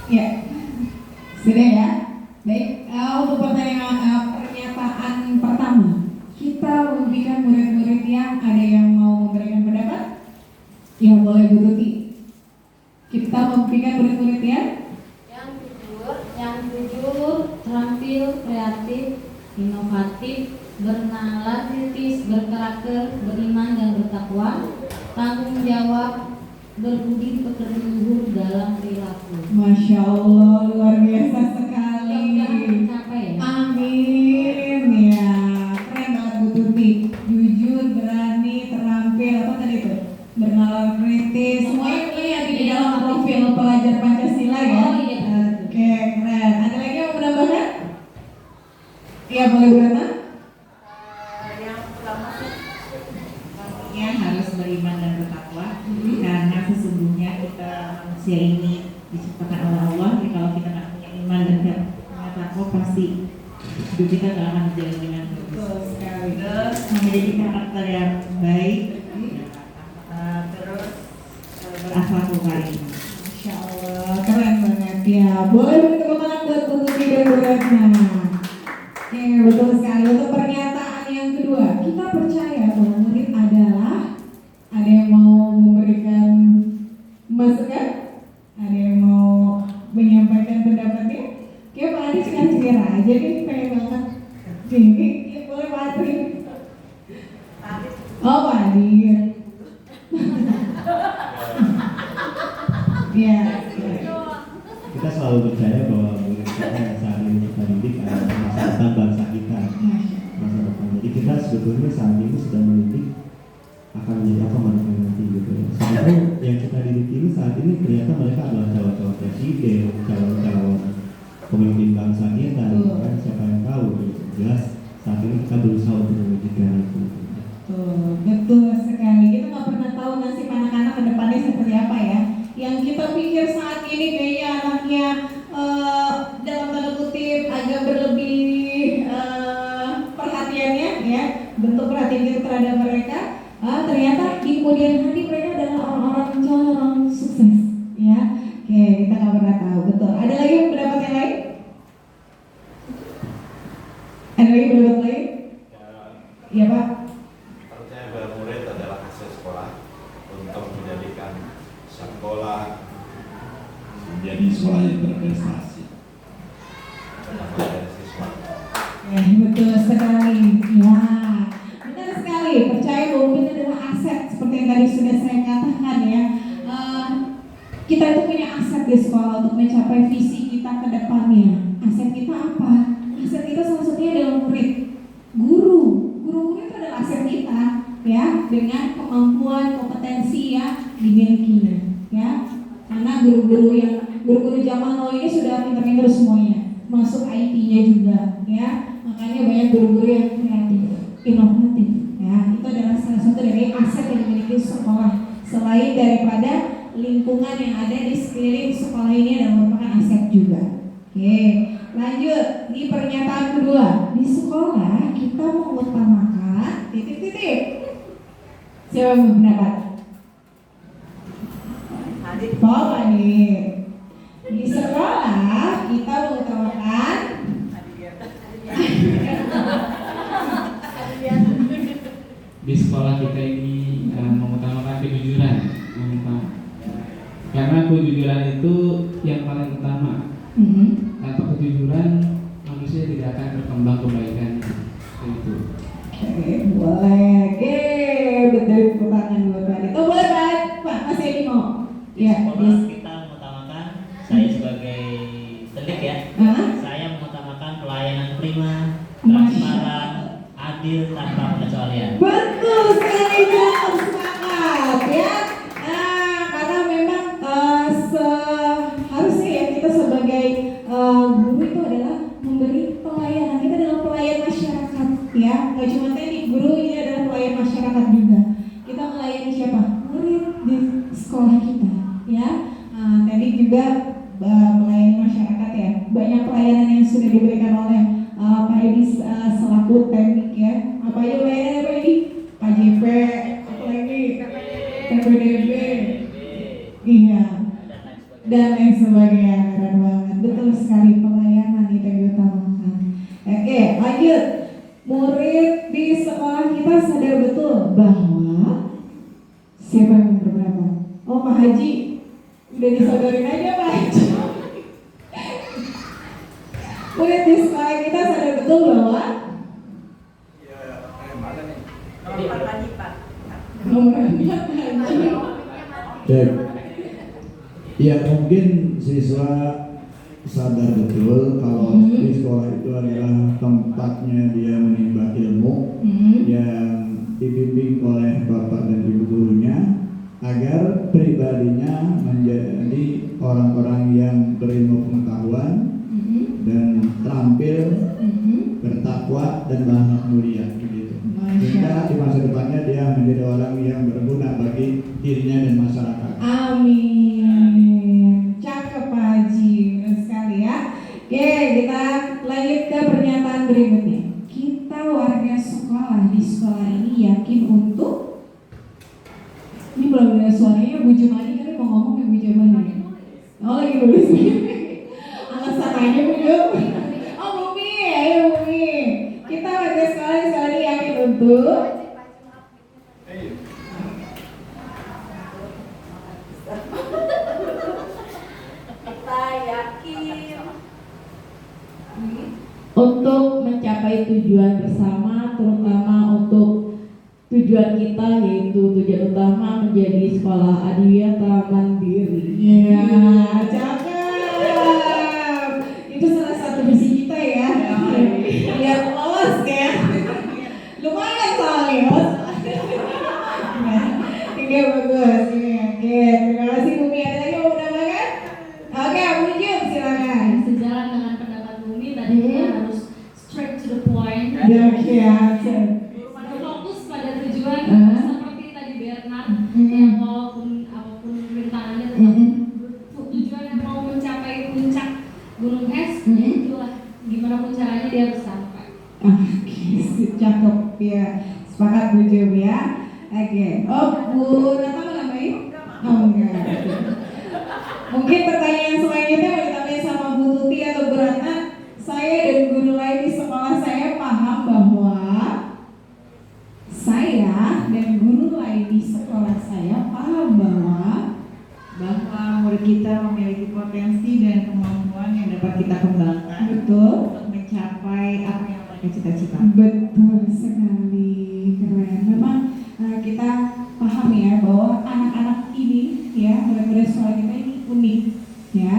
Ya, sudah ya. Baik, untuk pernyataan pertama, kita memberikan murid-murid yang ada yang mau memberikan pendapat, ya boleh Bu Tuti. Kita memberikan murid-murid yang jujur, terampil, kreatif, inovatif, bernalar, kritis, berkarakter, beriman dan bertakwa, tanggung jawab, berbudi pekerti luhur dalam perilaku. Masya Allah, luar biasa sekali. Capek ya? Amin ya, keren banget Bu Tuti. Jujur, berani, terampil, apa tadi itu? Bernalar, kritis, semuanya ini ada di dalam profil pelajar Pancasila ya. Oh iya. Oke, keren. Ada lagi yang mau menambahkan? Iya, boleh Bu Ratna? Yang pertama sih Yang harus beriman dan bertakwa, karena sesungguhnya kita manusia ini diciptakan oleh Allah. Jadi kalau kita nggak punya iman dan nggak punya takwa, pasti hidup kita nggak akan berjalan dengan bagus. Betul sekali. Terus memiliki karakter yang baik, terus berakhlak karim. Masya Allah, keren banget ya. Boleh beri tepuk tangan buat Bu Tuti dan Bu Ratna. Oke, betul sekali. Untuk pernyataan yang kedua, kita percaya bahwa murid adalah, ada yang mau memberikan masukan, ada yang mau menyampaikan pendapatnya. Oke, Pak Adi cerita aja nih, pengen banget. Jadi, ya, boleh Pak Adi. Oh, Pak Adi. Ya. Kita selalu percaya bahwa murid kita yang saat ini kita didik adalah masa depan bangsa kita, masa depan. Jadi kita sebetulnya saat ini sedang mendidik akan menjadi apa mereka nanti gitu ya. Sebenarnya yang kita didik ini saat ini ternyata mereka adalah calon-calon presiden, calon-calon pemimpin bangsa kita. Kan siapa yang tahu? Gitu. Jelas saat ini kita berusaha untuk mewujudkan itu. Betul sekali. Kita nggak pernah tahu nasib anak-anak ke depannya seperti apa ya. Yang kita pikir saat ini kayaknya anaknya dalam tanda kutip agak berlebih perhatiannya ya, bentuk perhatian kita terhadap mereka. Ternyata di kemudian hari mereka adalah orang-orang sukses ya. Oke, kita nggak pernah tahu. Betul. Ada lagi pendapat yang lain? Ada lagi pendapat lain? Iya Pak. Percaya bahwa murid adalah hasil sekolah untuk menjadikan sekolah menjadi sekolah yang berprestasi. dari siswa. Betul sekali. Ya, benar sekali. Percaya bahwa kita adalah aset seperti yang tadi sudah saya katakan ya. Kita itu punya aset di sekolah untuk mencapai visi kita ke depannya. Aset kita apa? Aset kita salah satunya adalah murid. Guru itu adalah aset kita ya, dengan kemampuan, kompetensi yang dimilikinya ya. Karena guru-guru zaman now ini sudah pintar-pintar semuanya, masuk IT-nya juga ya. Makanya banyak guru-guru yang kreatif, inovatif ya. Itu adalah salah satu dari aset yang dimiliki sekolah. Selain daripada lingkungan yang ada di sekeliling sekolah ini adalah merupakan aset juga. Oke, lanjut di pernyataan kedua. Di sekolah kita mengutamakan titik-titik. Siapa yang berpendapat? Bapak nih. Di sekolah kita mengutamakan di sekolah kita ini mengutamakan kejujuran. Karena kejujuran itu yang paling utama. Tanpa kejujuran manusia tidak akan berkembang kebaikan itu. Oke, boleh. Oke, betul tangan buat Pak. Oh, boleh Pak Mas Edi mau. Di sekolah kita mengutamakan saya sebagai Telik ya. Hah? Saya mengutamakan pelayanan prima, Masya transparan, adil tanpa pengecualian. Betul sekali, Jam, semangat ya. Karena memang harusnya ya kita sebagai guru itu adalah memberi pelayanan. Kita adalah pelayan masyarakat ya. Gak cuma teknik, guru ini adalah pelayan masyarakat juga. Kita melayani siapa? Murid di sekolah kita ya. Tadi juga melayani masyarakat ya. Banyak pelayanan yang sudah diberikan oleh Pak Edi selaku teknik ya. Apa aja pelayanan Pak Edi? KJP, apa lagi? PPDB, iya, dan lain sebagainya. Keren banget, betul sekali, pelayanan itu yang diutamakan. Oke, lanjut. Murid di sekolah kita sadar betul bahwa siapa yang berberapa? Oh, Pak Haji, udah disodorin aja Pak Haji. Murid di sekolah kita sadar betul bahwa Cek. Ya mungkin siswa sadar betul kalau di sekolah itu adalah tempatnya dia menimba ilmu yang dibimbing oleh bapak dan ibu gurunya agar pribadinya menjadi orang-orang yang berilmu pengetahuan dan terampil, bertakwa dan berakhlak mulia begitu. Sehingga di masa depannya dia menjadi orang yang berguna bagi dirinya dan masyarakat. Amin. Cakep Pak Haji, benar sekali ya. Oke, kita lanjut ke pernyataan berikutnya. Kita warga sekolah di sekolah ini yakin untuk ini belum ada suaranya Bu Jumani kan mau ngomong ya Bu Jumani. Oh lagi nulis. Alasan aja Bu Jum. Oh Bumi, ayo Bumi. Kita warga sekolah di sekolah ini yakin untuk Kita yakin untuk mencapai tujuan bersama, terutama untuk tujuan kita yaitu tujuan utama menjadi sekolah adiwiyata mandiri. Iya, cakep. Itu salah satu visi kita ya. Biar lolos ya. Lumayan soalnya. Oke, bagus. Oke, terima kasih Bumi. Ada lagi mau menambahkan? Oke, Abu Jum, silakan. Sejalan dengan pendapat Bumi tadi kita harus straight to the point. Ya, Fokus pada tujuan seperti tadi Bernard yang walaupun apapun rintangannya tetap tujuannya mau mencapai puncak gunung es, itulah gimana pun caranya dia harus sampai. Oke, cakep ya. Sepakat Bu Jum ya. Oke. Oh, Bu Rata mau nambahin? Oh enggak. Mungkin pertanyaan selanjutnya mau ditanyain sama Bu Tuti atau Bu Ratna. Saya dan guru lain di sekolah saya paham bahwa saya dan guru lain di sekolah saya paham bahwa murid kita memiliki potensi dan kemampuan yang dapat kita kembangkan betul untuk mencapai apa yang mereka cita-citakan. betul sekali, keren. Memang kita paham ya bahwa anak-anak ini ya, murid-murid sekolah kita ini unik ya,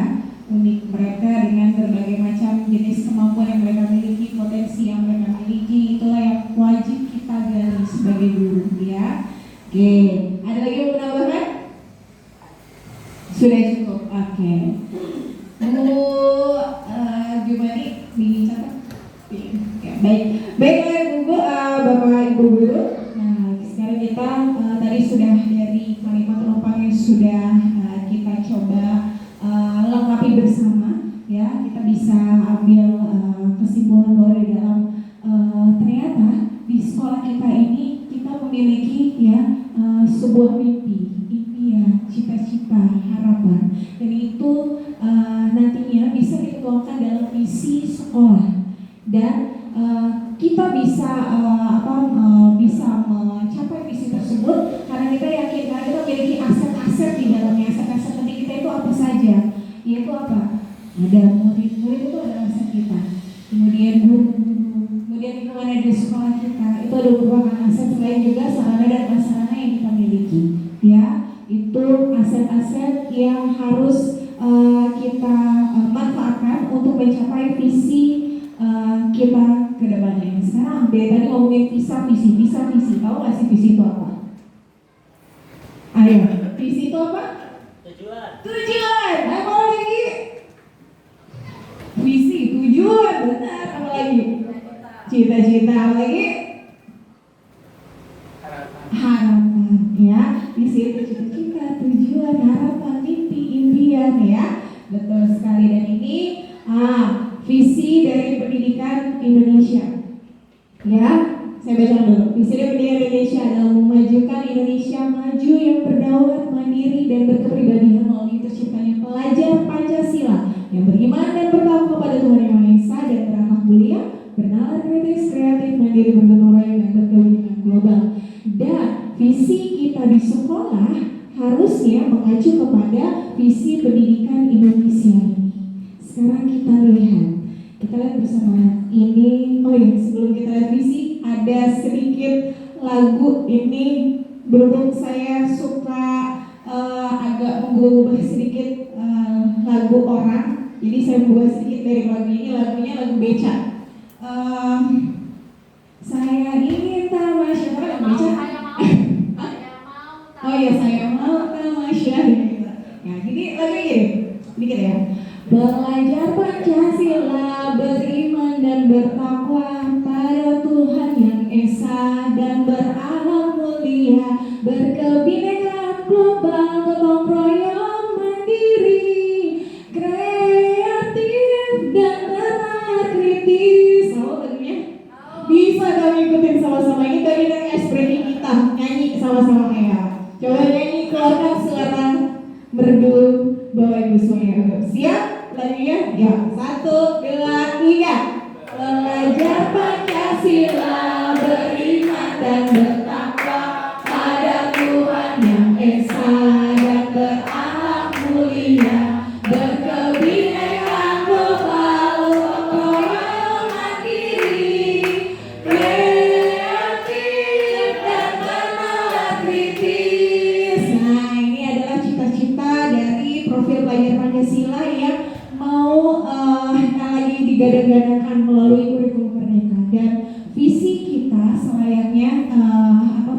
unik. Mereka dengan berbagai macam jenis kemampuan yang mereka miliki, potensi yang mereka miliki, itulah yang wajib kita gali sebagai guru ya. Oke, ada lagi yang mau menambahkan? Sudah cukup, oke. Bu Jumani dicatat? Ya, baiklah Bu, Bapak Ibu guru. Nah, sekarang kita tadi sudah dari kalimat penumpang yang sudah kita coba lengkapi bersama ya, kita bisa ambil kesimpulan bahwa di dalam ternyata di sekolah kita ini kita memiliki ya sebuah mimpi ya, cita-cita, harapan, dan itu nantinya bisa dituangkan dalam misi sekolah dan kita bisa bisa mencapai misi tersebut karena kita yakin, karena kita memiliki aset-aset di dalamnya. Aset-aset penting kita itu apa saja? Yaitu apa? Ada murid itu adalah aset kita, kemudian guru-guru, kemudian lingkungan di sekolah kita itu ada merupakan aset, selain juga sarana dan prasarana yang kita miliki ya. Itu aset-aset yang harus kita manfaatkan untuk mencapai visi kita ke depannya. Sekarang dari tadi ngomongin visi. Tahu nggak sih visi itu apa? Ayo, visi itu apa? Tujuan. Apa lagi? Visi, tujuan, benar. Apa lagi? Cita-cita, apa lagi? Harapan, ya. Visi itu cita-cita, tujuan, harapan, mimpi, impian, ya. Betul sekali. Dan ini visi dari pendidikan Indonesia. Ya, saya baca dulu. Visi dari pendidikan Indonesia adalah memajukan Indonesia maju yang berdaulat, mandiri, dan berkepribadian melalui terciptanya pelajar Pancasila yang beriman dan bertakwa pada Tuhan Yang Maha Esa dan berakhlak mulia, bernalar kritis, kreatif, mandiri, bergotong royong, dan berkepentingan global. Dan visi kita di sekolah harusnya mengacu kepada visi pendidikan Indonesia ini. Sekarang kita lihat bersama ini. Oh ya, sebelum kita lihat visi, ada sedikit lagu ini. Berhubung saya suka agak mengubah sedikit lagu orang, jadi saya mengubah sedikit dari lagu ini. Lagunya lagu Beca. Saya ingin tamasya. Apa lagu Beca? Oh ya, saya mau tamasya. Ya, jadi lagunya gini, dikit ya. Belajar Pancasila, beriman dan bertakwa pada Tuhan Yang Esa dan berakhlak mulia, berkebinekaan global, gotong royong, mandiri, kreatif dan benar kritis. Tahu lagunya? Bisa kami ikutin sama-sama. Ini bagian dari ekspresi kita, nyanyi sama-sama ya. Coba nyanyi, keluarkan suara merdu Bapak Ibu semuanya. Siap? Lagunya? Ya, 1, 2, 3. Belajar Pancasila, beriman dan bertakwa pada Tuhan Yang Esa dan berakhlak mulia, berkebinekaan global, gotong royong, mandiri, kreatif dan benar kritis. Nah, ini adalah cita-cita dari profil pelajar Pancasila yang mau lagi digadang-gadangkan melalui kurikulum Merdeka. Dan visi kita selayaknya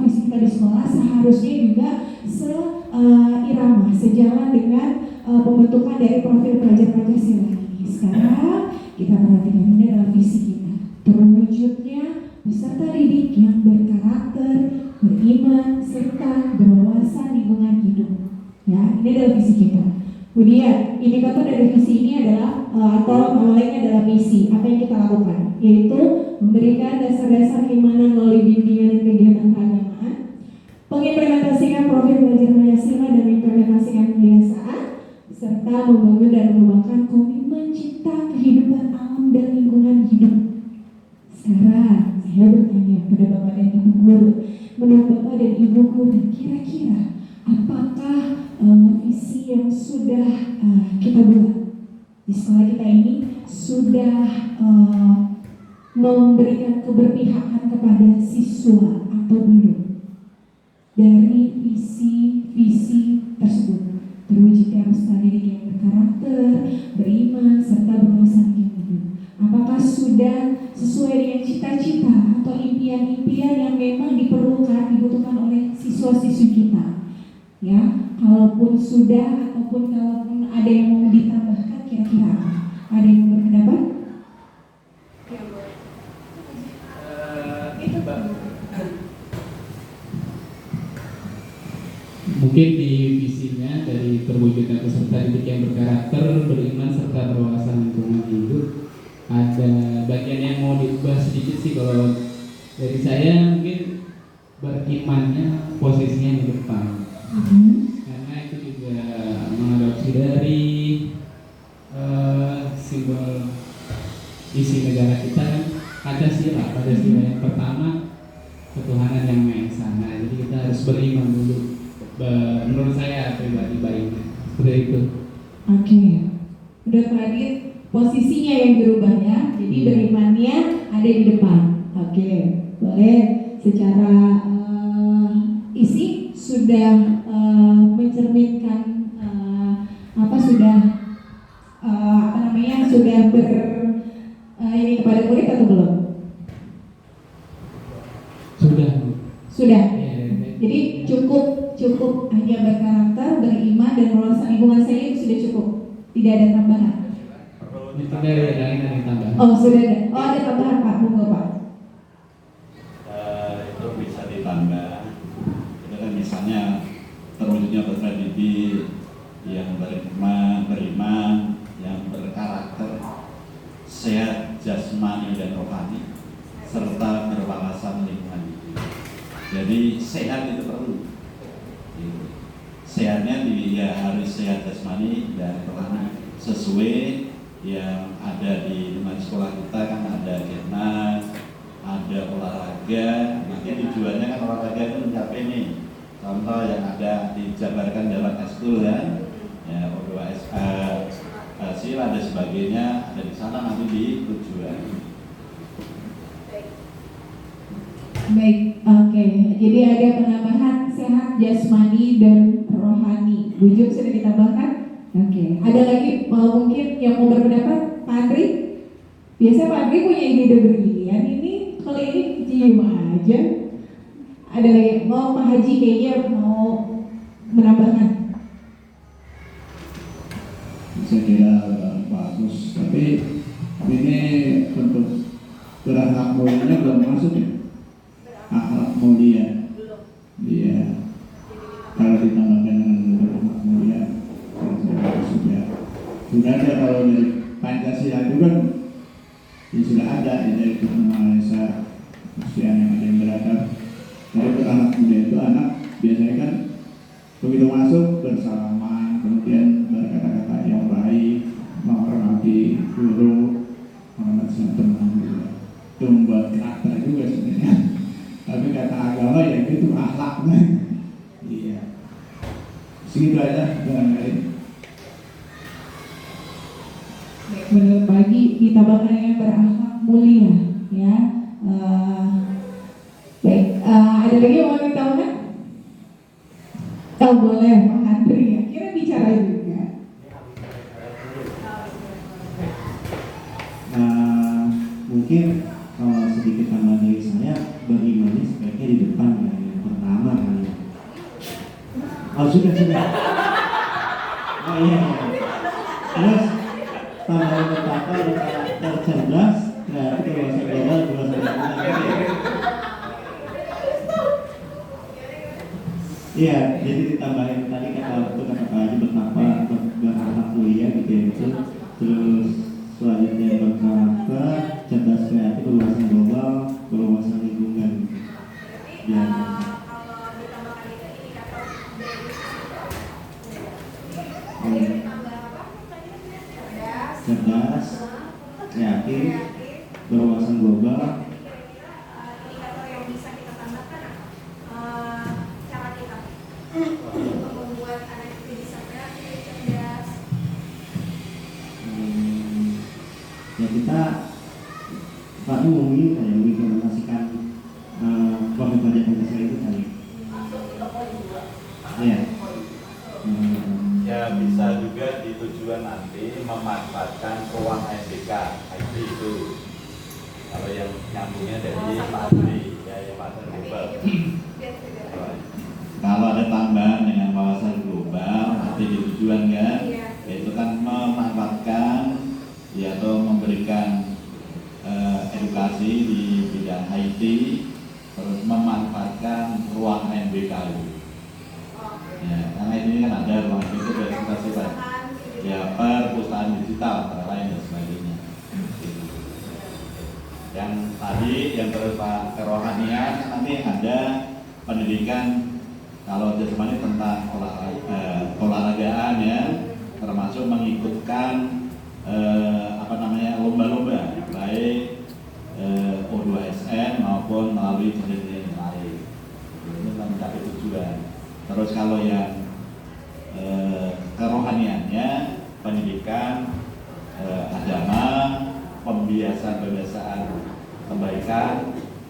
visi kita di sekolah seharusnya juga seirama, sejalan dengan pembentukan dari profil pelajar Pancasila ini. Sekarang kita perhatikan, ini adalah visi kita, terwujudnya peserta didik yang berkarakter, beriman, serta berwawasan lingkungan hidup. Ya, ini adalah visi kita. Kemudian indikator dari visi ini adalah atau lainnya adalah misi. Apa yang kita lakukan? Yaitu memberikan dasar-dasar keimanan melalui bimbingan dan kegiatan keagamaan, mengimplementasikan profil belajar Pancasila dan mengimplementasikan kebiasaan, serta membangun dan mengembangkan komitmen cinta kehidupan alam dan lingkungan hidup. Sekarang saya bertanya pada Bapak dan Ibu guru, menurut Bapak dan Ibu guru, kira-kira apakah visi yang sudah kita buat di sekolah kita ini sudah memberikan keberpihakan kepada siswa atau belum? Dari visi tersebut terwujudnya peserta didik yang berkarakter, beriman, serta berwawasan lingkungan hidup. Apakah sudah sesuai dengan cita-cita atau impian-impian yang memang dibutuhkan oleh siswa-siswi kita? Ya, kalaupun sudah ataupun kalaupun ada yang mau ditambahkan, kira-kira apa? Ada yang mau berpendapat? Itu Bang. Mungkin di visinya dari terwujudnya peserta didik yang berkarakter, beriman, serta berwawasan lingkungan hidup, ada bagian yang mau diubah sedikit sih. Kalau dari saya mungkin berimannya posisinya di depan. Karena itu juga mengadopsi dari simbol isi negara kita kan, Pancasila yang pertama ketuhanan yang Maha Esa. Nah, jadi kita harus beriman dulu. Menurut saya pribadi baiknya seperti itu. Oke, udah tadi posisinya yang berubah ya. Jadi berimannya ada di depan. Oke, boleh. Secara isi sudah mencerminkan sudah ini kepada murid atau belum? Sudah. Sudah. Ya. Jadi cukup hanya berkarakter, beriman dan meloloskan lingkungan saya itu sudah cukup. Tidak ada tambahan. Tidak ada yang tambahan. Oh sudah ada. Oh ada tambahan Pak, monggo Pak. Itu bisa ditambah. Itu kan misalnya terwujudnya putra didik yang beriman, yang berkarakter, sehat jasmani dan rohani, serta berwawasan lingkungan hidup. Jadi sehat itu perlu. Sehatnya ya harus sehat jasmani dan rohani sesuai yang ada di lingkungan sekolah kita. Kan ada Ketnas, ada olahraga. Nanti tujuannya kan olahraga itu mencapai nih. Contoh yang ada dijabarkan dalam eskul kan, ya O2SA, hasil ada sebagainya ada di sana nanti di tujuan. Baik, oke. Jadi ada penambahan sehat jasmani dan rohani. Bujuk sudah ditambahkan. Oke. Ada lagi mungkin yang mau berpendapat, Pak Andri? Biasa Pak Andri punya ide bergilian. Ini kali ini diem aja. Ada lagi, mau Pak Haji kayaknya mau menambahkan. Saya kira bagus, tapi ini untuk berakhlak mulianya belum masuk ya. Akhlak mulia, iya. Kalau ditambahkan dengan berakhlak mulia, sudah ada. Kalau dari Pancasila itu kan ya sudah ada dari Malaysia, Kristian yang ada yang beradab. Jadi berakhlak mulia itu anak biasanya kan begitu masuk bersalaman, kemudian berkata-kata yang baik, menghormati guru, menghormati teman juga. Itu membuat karakter juga sebenarnya. Tapi kata agama ya itu akhlaknya. Iya. Segitu aja barangkali. Menurut Pagi ditambahkan yang berakhlak mulia, ya. Baik, ada lagi yang mau ditambahkan? Oh boleh, Pak Andri ya. Kira bicara juga. Mungkin kalau sedikit tambah dari saya, berimannya sebaiknya di depan ya, yang pertama kali ya. Oh sudah. Oh iya. Terus tambah betapa tercerdas, kreatif, dewasa global, dewasa nasional. Iya, jadi ditambahin tadi kata Pak Haji betapa berakhlak mulia gitu ya itu. Terus selanjutnya berkarakter, cerdas kreatif, berwawasan global, berwawasan lingkungan. Ya. Cerdas, kreatif, berwawasan global. Indikator yang bisa kita tambahkan cara kita untuk membuat anak itu bisa kreatif, cerdas. Ya kita Pak ngomongin kayak mengimplementasikan profil pajak Pancasila itu tadi. Iya. Ya bisa juga di tujuan nanti memanfaatkan ruang MBK IT itu. Kalau yang nyambungnya dari Pak Andri, ya yang wawasan global. Kalau ada tambahan dengan wawasan global, nanti di tujuan kan, yaitu kan memanfaatkan ya atau memberikan edukasi di bidang IT, terus memanfaatkan ruang MBK itu. Ya, karena ini kan ada ruang MBK itu edukasi Pak. Ya perpustakaan digital antara lain dan sebagainya. Yang tadi yang terus Pak kerohanian nanti ada pendidikan kalau jasmani tentang olahragaan ya, termasuk mengikutkan lomba-lomba baik O2SN maupun melalui jenis-jenis lain. Itu mencapai tujuan. Terus kalau yang kerohaniannya pendidikan agama, pembiasaan kebaikan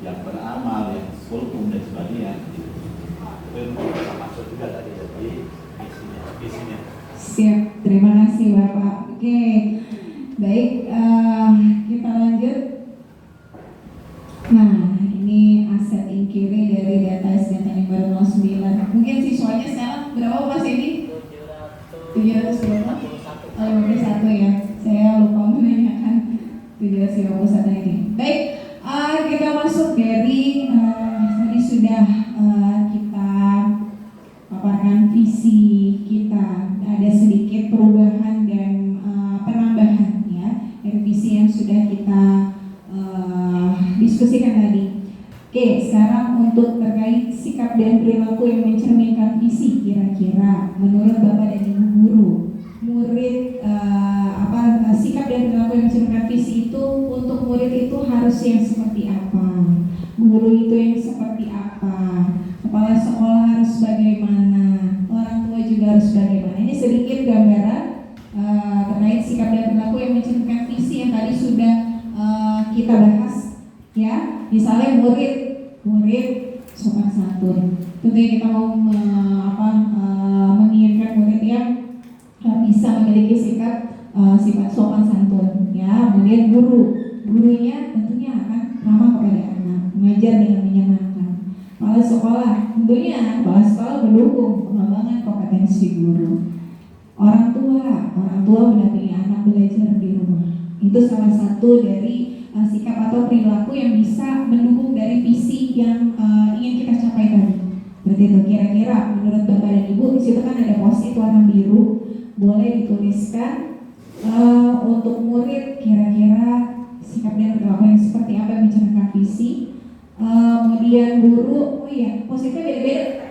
yang beramal, yang kultum dan sebagainya. Itu bisa masuk juga tadi dari isinya. Siap, terima kasih Bapak. Oke, baik. Berapa Mas ini? 700 51 ya. Saya lupa menanyakan 751 ini. Baik, kita masuk dari tadi sudah kita paparkan visi kita. Ada sedikit perubahan dan penambahan ya dari visi yang sudah kita diskusikan tadi. Oke, sekarang untuk terkait sikap dan perilaku yang mencerminkan visi, kira-kira menurut Bapak dan Ibu guru, murid sikap dan perilaku yang mencerminkan visi itu untuk murid itu harus yang seperti apa? Guru itu yang seperti apa? Kepala sekolah harus bagaimana? Orang tua juga harus bagaimana? Ini sedikit gambaran terkait sikap dan perilaku yang mencerminkan visi yang tadi sudah kita bahas. Ya, misalnya murid sopan santun. Tentunya kita mau menginginkan murid yang bisa memiliki sifat sopan santun. Ya, kemudian gurunya tentunya akan ramah kepada anak, mengajar dengan menyenangkan. Kepala sekolah tentunya mendukung pengembangan kompetensi guru. Orang tua mendampingi anak belajar di rumah. Itu salah satu dari sikap atau perilaku yang bisa mendukung dari visi yang ingin kita capai tadi. Berarti itu kira-kira menurut Bapak dan Ibu, di situ kan ada post-it warna biru, boleh dituliskan untuk murid kira-kira sikap dan perilaku yang seperti apa yang mencerminkan visi. Kemudian guru, post-itnya beda-beda.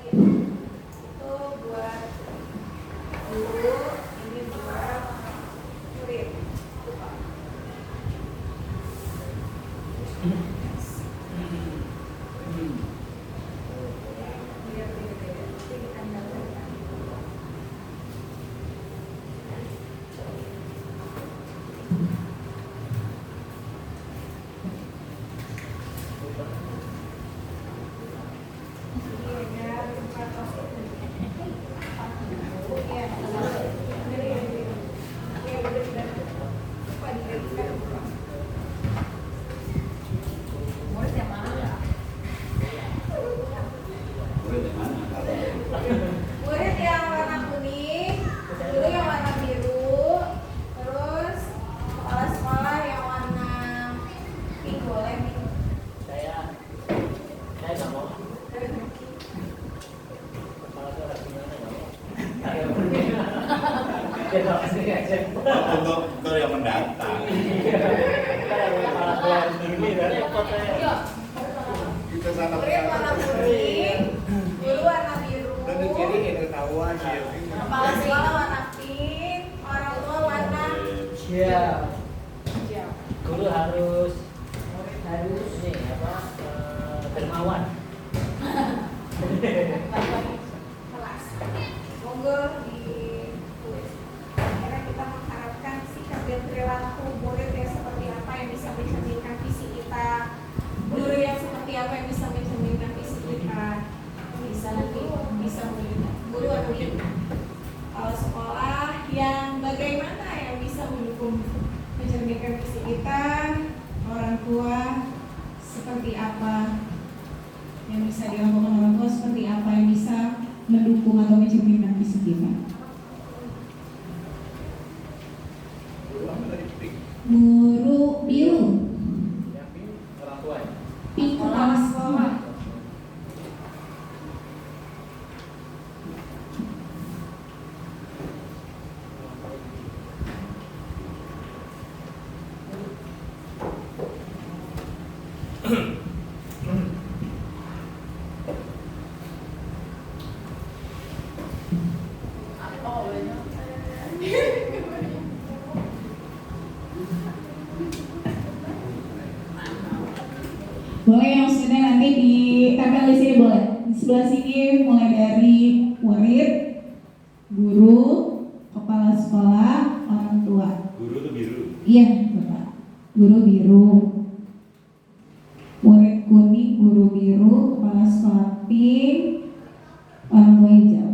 Itu buat guru, ini buat murid. Murid yang warna kuning, guru yang warna biru, terus kepala sekolah yang warna pink, boleh nih. Saya nggak mau. Kepala sekolah gimana nggak mau? Untuk yang mendatang. Kepala sekolah ini repot saya. Kita sangat Murid warna kuning, guru warna biru, ketahuan ya. kepala sekolah warna pink, orang tua warna Siap. hijau. Guru harus ini dermawan. Kelas. Monggo ditulis. Kira kita mengharapkan sikap dan perilaku murid yang seperti apa yang bisa mencerminkan visi kita, guru yang seperti apa yang bisa mencerminkan visi kita, bisa menjadi guru atau ibu. Kalau sekolah yang bagaimana yang bisa mendukung mencerminkan visi kita, orang tua seperti apa yang bisa dilakukan orang tua, seperti apa yang bisa mendukung atau mencerminkan visi kita. Guru biru, Orang tua ya? pink kepala sekolah. Boleh yang sudah nanti ditempel di sini boleh. Di sebelah sini mulai dari murid, guru, kepala sekolah, orang tua. Guru itu biru. Iya, Bapak. Guru biru. Murid kuning, guru biru, kepala sekolah pink, orang tua hijau.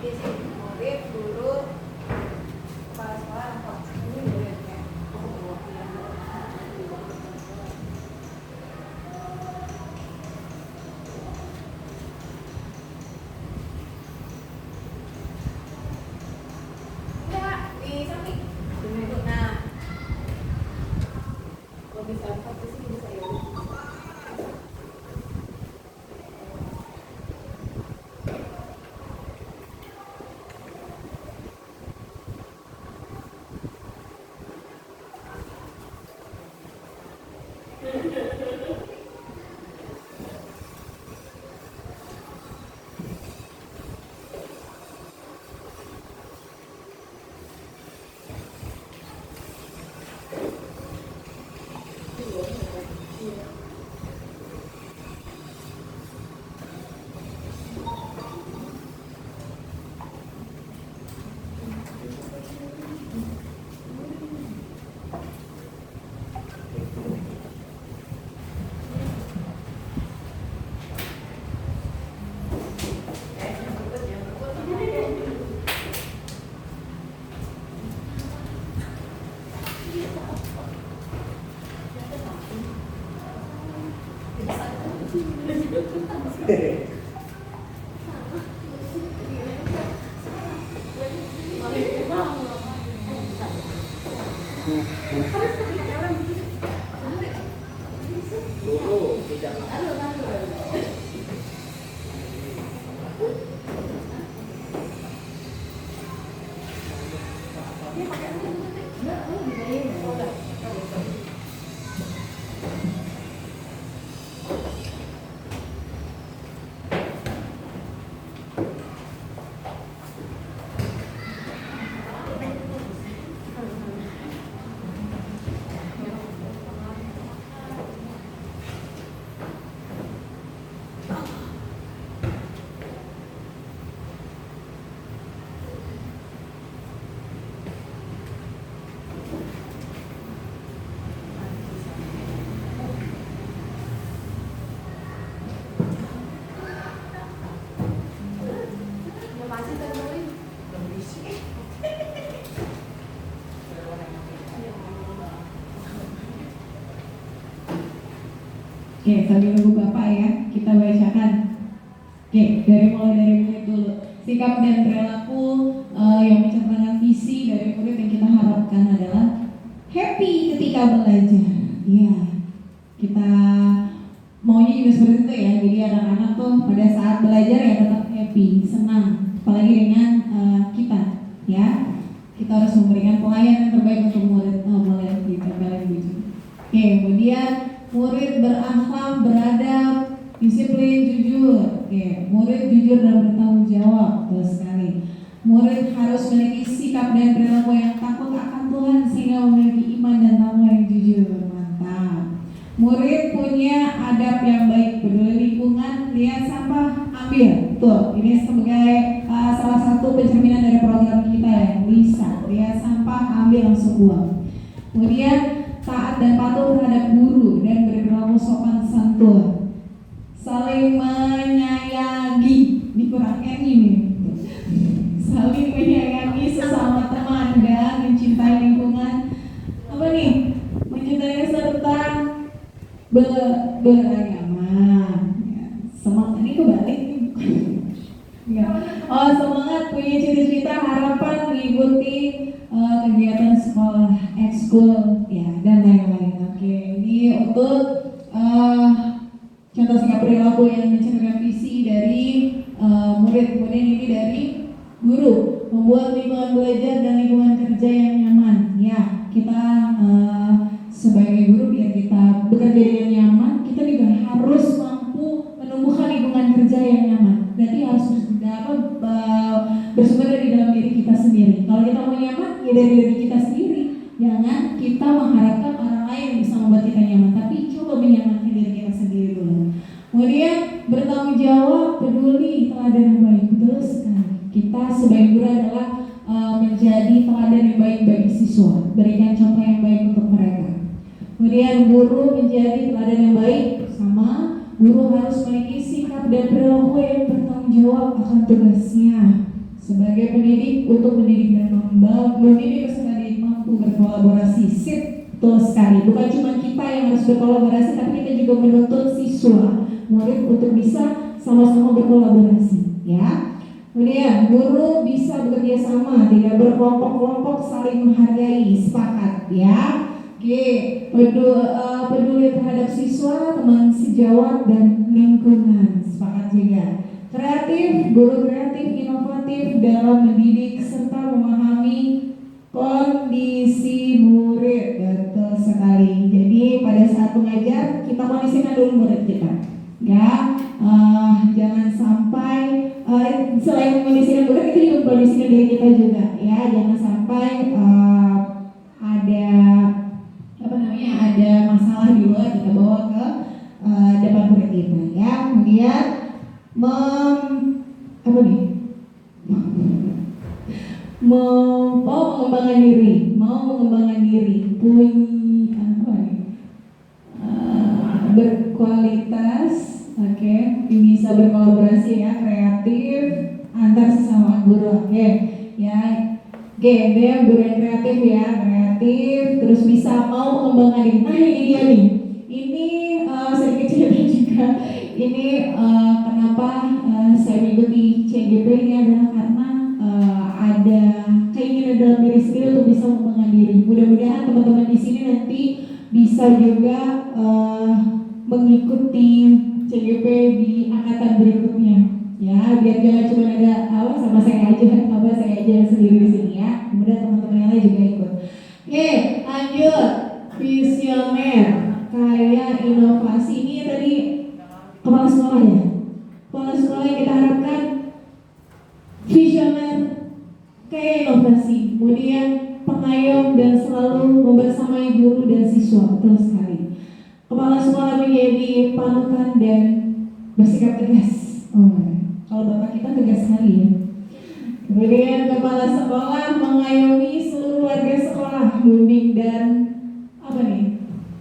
di sini murid, guru, kepala sekolah, apa ini muridnya. Ini Kak, di samping. Nah, kalau bisa fokus sih bisa ya. Guru tidak Oke, sambil nunggu Bapak ya, kita bacakan. Oke, mulai dari murid dulu. Sikap dan perilaku yang mencerminkan visi dari murid yang kita harapkan adalah happy ketika belajar. Iya, kita maunya juga seperti itu ya. Jadi anak-anak tuh pada saat belajar ya tetap happy, senang. Apalagi dengan kita, ya. Kita harus memberikan pelayanan terbaik untuk murid kita. Oke, kemudian murid berakhlak, beradab, disiplin, jujur. Oke, murid jujur dan bertanggung jawab. Betul sekali. Murid harus memiliki sikap dan perilaku yang takut akan Tuhan sehingga memiliki iman dan takwa yang jujur. Mantap. Murid punya adab yang baik, peduli lingkungan, lihat sampah, ambil. Tuh, ini sebagai salah satu pencerminan dari program kita yang bisa. Lihat sampah, ambil, langsung buang. Kemudian taat dan patuh terhadap guru dan berperilaku sopan santun. Saling menyayangi, dikurang ini. Saling menyayangi sesama teman dan mencintai lingkungan. Apa nih? Mencintai serta beragama. Semangat ini kebalik. Oh, semangat, punya cita-cita, harapan mengikuti kegiatan sekolah, ekskul, ya, dan lain-lain. Oke, ini untuk contoh sikap perilaku yang mencerminkan visi dari murid. Kemudian ini dari guru, membuat lingkungan belajar dan lingkungan kerja yang nyaman. Ya, kita sebagai guru biar kita bekerja dengan nyaman, kita juga harus mampu menumbuhkan lingkungan kerja yang nyaman. Berarti harus bersumber dari dalam diri kita sendiri. Kalau kita mau nyaman, ya dari diri kita sendiri. Jangan kita mengharapkan orang lain bisa membuat kita nyaman, tapi coba menyamankan diri kita sendiri dulu. Kemudian bertanggung jawab, peduli, teladan yang baik. Betul sekali. Kita sebagai guru adalah menjadi teladan yang baik bagi siswa, berikan contoh yang baik untuk mereka. Kemudian guru menjadi teladan yang baik, sama guru harus memiliki sikap dan perilaku yang bertanggung jawab akan tugasnya. sebagai pendidik untuk mendidik dan mendidik peserta didik mampu berkolaborasi. Sip, betul sekali. Bukan cuma kita yang harus berkolaborasi, tapi kita juga menuntut siswa murid untuk bisa sama-sama berkolaborasi, ya. Kemudian guru bisa bekerja sama, tidak berkelompok-kelompok, saling menghargai, sepakat, ya. Oke, peduli terhadap siswa, teman sejawat dan lingkungan, sepakat juga. Kreatif, guru kreatif, inovatif dalam mendidik serta memahami kondisi murid, betul sekali. Jadi pada saat mengajar kita kondisikan dulu murid kita, ya. Jangan sampai selain kondisikan murid kita juga kondisikan diri kita juga, ya. Jangan sampai ada masalah di luar kita bawa ke depan murid kita, ya. Kemudian mengembangkan diri, berkualitas, oke, bisa berkolaborasi, ya, kreatif antar sesama guru, oke, ya. Oke, dia guru yang kreatif, ya, kreatif, terus bisa mau mengembangkan diri. Nah, ini dia nih. Ini sedikit cerita juga. Ini kenapa saya mengikuti CGP ini adalah karena ada keinginan dalam diri sendiri untuk bisa mengembangkan diri. Mudah-mudahan teman-teman di sini nanti bisa juga mengikuti CGP di angkatan berikutnya, ya, biar jangan cuma ada sama saya aja sendiri di sini, ya. Kemudian teman-teman yang lain juga ikut. Oke, lanjut. Visioner, karya inovasi, ini tadi kepala sekolah, ya. Kepala sekolah yang kita harapkan visioner, kayak inovasi, kemudian pengayom dan selalu membersamai guru dan siswa, betul sekali. Kepala sekolah menjadi panutan dan bersikap tegas. Kalau bapak kita tegas sekali, ya. Kemudian kepala sekolah mengayomi seluruh warga sekolah,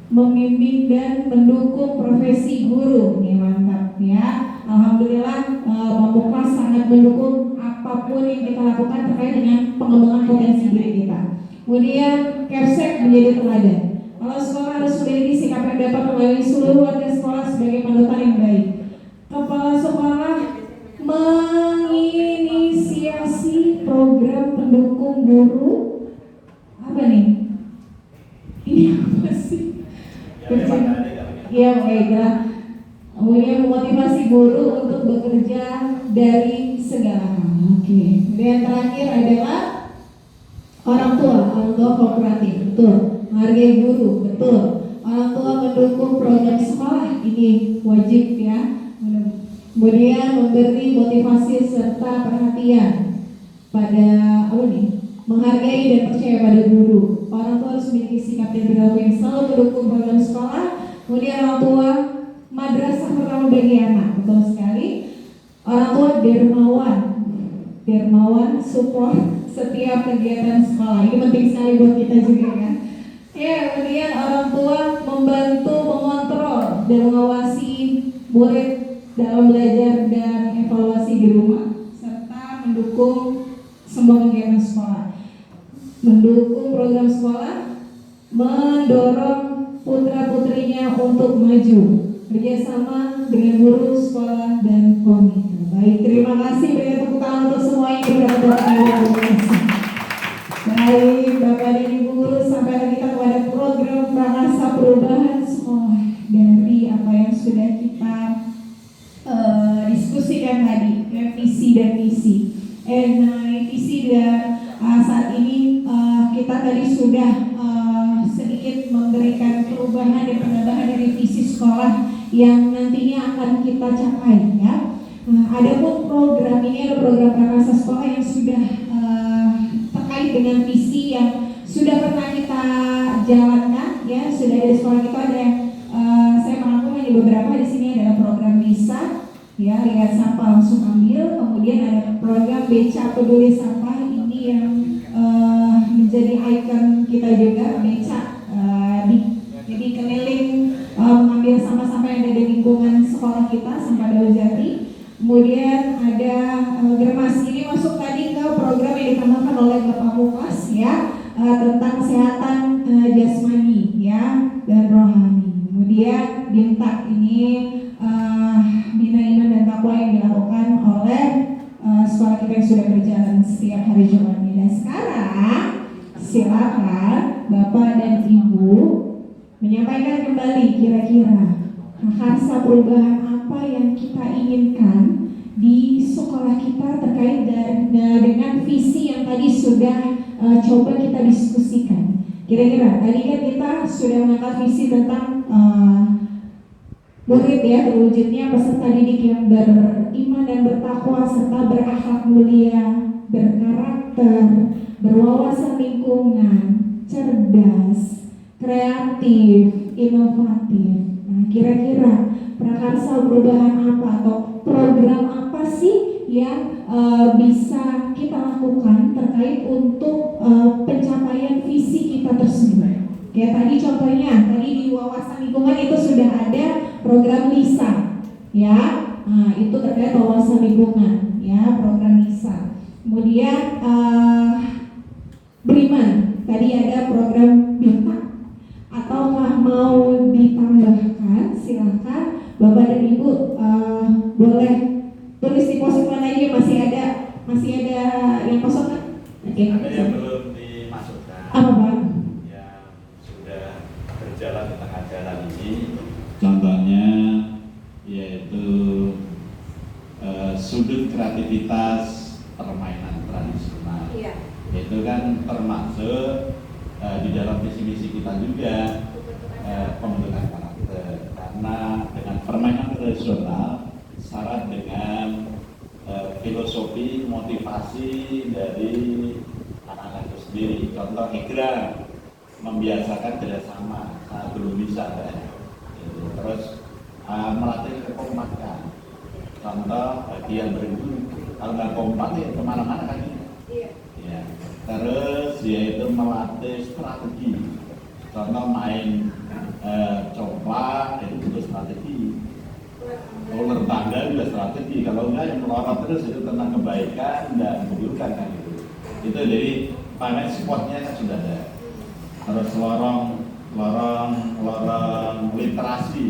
membimbing dan mendukung profesi guru. Nih, mantap, ya. Alhamdulillah, Pamuklas sangat mendukung apapun yang kita lakukan terkait dengan pengembangan potensi diri kita. Kemudian Kepsek menjadi teladan. Kalau sekolah harus memiliki sikap yang dapat mengayomi seluruh warga sekolah sebagai panutan yang baik. Kepala sekolah menginisiasi program pendukung guru. Apa nih? Ini apa sih? Ya, baiklah. Kemudian memotivasi guru untuk bekerja dari segala hal. Oke. Dan terakhir adalah orang tua kooperatif, betul. Menghargai guru, betul. Orang tua mendukung program sekolah, ini wajib, ya. Kemudian memberi motivasi serta perhatian pada menghargai dan percaya pada guru. Orang tua harus memiliki sikap dan perilaku yang selalu mendukung program sekolah. Kemudian orang tua madrasah pertama bagi anak, betul sekali. Orang tua dermawan support setiap kegiatan sekolah. Ini penting sekali buat kita juga, kan. Ya, kemudian orang tua membantu mengontrol dan mengawasi murid dalam belajar dan evaluasi di rumah, serta mendukung semua kegiatan sekolah. Mendukung program sekolah, mendorong putra-putrinya untuk maju, kerjasama dengan guru sekolah dan komite. Baik, terima kasih. Beri tepuk tangan untuk semua yang berada di Baik, Bapak dan Ibu guru, sampai kita kepada program prakarsa perubahan sekolah dari apa yang sudah kita diskusikan tadi, visi dan misi. Visi dan saat ini kita tadi sudah sedikit memberikan perubahan dan penambahan dari visi sekolah yang nantinya akan kita capai, ya. Adapun program ini adalah program prakarsa sekolah yang sudah terkait dengan visi yang sudah pernah kita jalankan, ya. Sudah ada di sekolah kita, ada saya merangkum hanya beberapa. Di sini adalah program BISA, ya, lihat sampah langsung ambil. Kemudian ada program Beca Peduli Sampah, ini yang menjadi ikon kita juga, Beca, jadi keliling mengambil sampah-sampah yang ada di lingkungan sekolah kita, sampah Daun Jati. Kemudian ada Germas, ini masuk tadi ke hari Jumat ini. Dan sekarang silakan Bapak dan Ibu menyampaikan kembali kira-kira karsa perubahan apa yang kita inginkan di sekolah kita terkait dengan visi yang tadi sudah coba kita diskusikan. Kira-kira tadi kan kita sudah mengangkat visi tentang murid ya, terwujudnya peserta didik yang beriman dan bertakwa serta berakhlak mulia, berkarakter, berwawasan lingkungan, cerdas, kreatif, inovatif. Nah, kira-kira prakarsa perubahan apa atau program apa sih yang bisa kita lakukan terkait untuk pencapaian visi kita tersebut? Kayak tadi contohnya, tadi di wawasan lingkungan itu sudah ada program LISA, ya. Nah, itu terkait wawasan lingkungan, ya, program LISA. Kemudian beriman, tadi ada program BIMA. Ataukah mau ditambahkan? Silakan Bapak dan Ibu boleh tulis di post-it aja, masih ada yang kosong kan? Oke. Ada yang belum dimasukkan. Apa Pak? Yang sudah berjalan di tengah jalan ini, contohnya yaitu sudut kreativitas permainan tradisional. Iya. Itu kan termasuk di dalam visi misi kita juga pembentukan karakter, karena dengan permainan tradisional syarat dengan filosofi motivasi dari anak-anak itu sendiri. Contoh Igra membiasakan kerjasama saat belum bisa kan? Terus melatih kekompakan. Contoh bagian berguru, kalau nggak kompak ya kemana-mana kan? Iya. Ya. Terus yaitu melatih strategi. Contoh main coklat itu butuh strategi. Ular tangga juga strategi. Kalau enggak yang melorot terus itu tentang kebaikan dan keburukan kan itu. Itu jadi pamer spotnya kan sudah ada. Terus lorong literasi,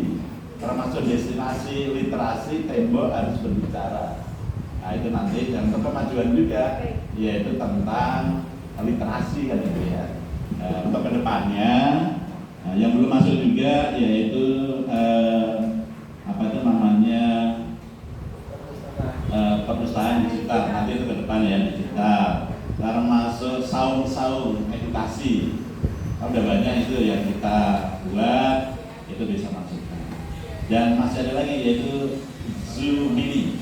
termasuk destinasi literasi tembok harus berbicara. Nah itu nanti dan untuk kemajuan juga, yaitu tentang literasi kan itu ya. Untuk kedepannya yang belum masuk juga yaitu apa itu namanya perpustakaan digital. Nanti itu ke depan ya digital. Sekarang masuk saung edukasi. Udah banyak itu yang kita buat, itu bisa masukkan. Dan masih ada lagi yaitu Zoo Mini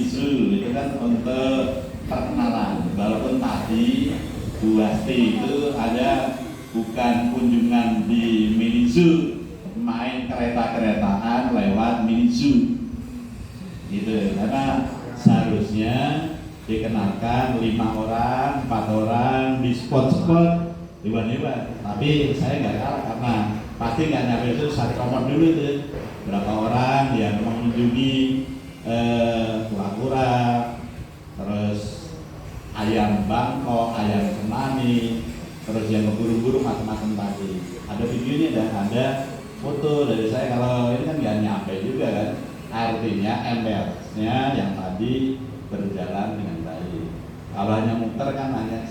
Zoo itu kan untuk perkenalan. Walaupun tadi Bu Asti itu ada bukan kunjungan di Mini Zoo, main kereta-keretaan lewat Mini Zoo gitu. Karena seharusnya dikenalkan 5 orang, 4 orang di spot-spot hewan-hewan. Tapi saya nggak kalah karena pasti nggak nyampe itu satu komod dulu itu berapa orang yang mengunjungi kura-kura, terus ayam Bangkok, ayam Semani, terus yang berburu-buru macam-macam tadi. Ada videonya dan ada foto dari saya. Kalau ini kan nggak nyampe juga kan, artinya embersnya yang tadi berjalan dengan baik. Kalau hanya muter kan hanya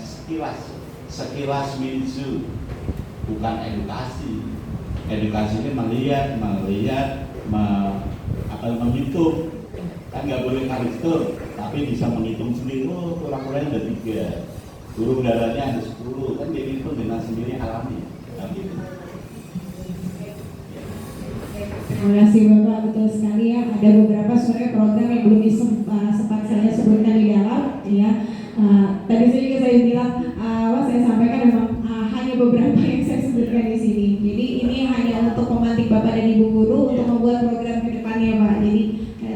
sekilas minzu, bukan edukasi. Edukasi ini melihat, menghitung. Kan nggak boleh karistur, tapi bisa menghitung sendiri. Oh, kurang-kurangnya ada 3, burung darahnya ada 10, kan dia hitung dengan sendiri alami. Nah, gitu. Terima kasih Bapak, betul sekali ya. Ada beberapa sebenarnya program yang belum sempat saya sebutkan di dalam ya. Tadi saya bilang saya sampaikan memang hanya beberapa yang saya sebutkan di sini. Jadi ini hanya untuk memantik Bapak dan Ibu guru untuk membuat program ke depannya Pak. Jadi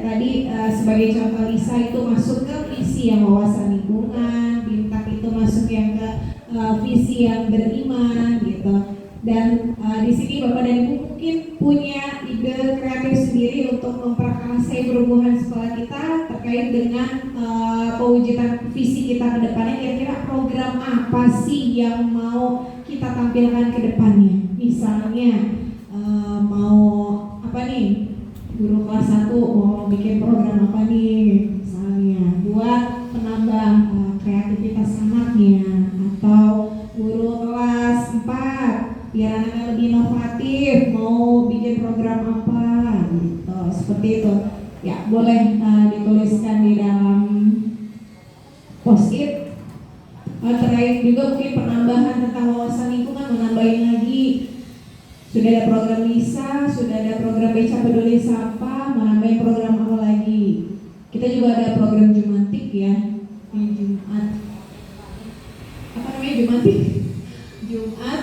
tadi sebagai contoh LISA itu masuk ke visi yang wawasan lingkungan, BIMTAK itu masuk yang ke visi yang beriman gitu. Dan di sini Bapak dan Ibu mungkin punya ide kreatif sendiri untuk memprakarsai perubahan sekolah kita terkait dengan pewujudan visi kita ke depannya. Kira-kira program apa sih yang mau kita tampilkan ke depannya? Misalnya mau apa nih? Guru kelas 1 mau bikin program apa nih? Misalnya buat menambah kreativitas Terakhir juga mungkin penambahan tentang wawasan lingkungan, menambahin lagi. Sudah ada program LISA, sudah ada program Beca Peduli Sapa, menambahin program apa lagi? Kita juga ada program Jumantik ya, yang Jumat. Apa namanya Jumantik? Jumat.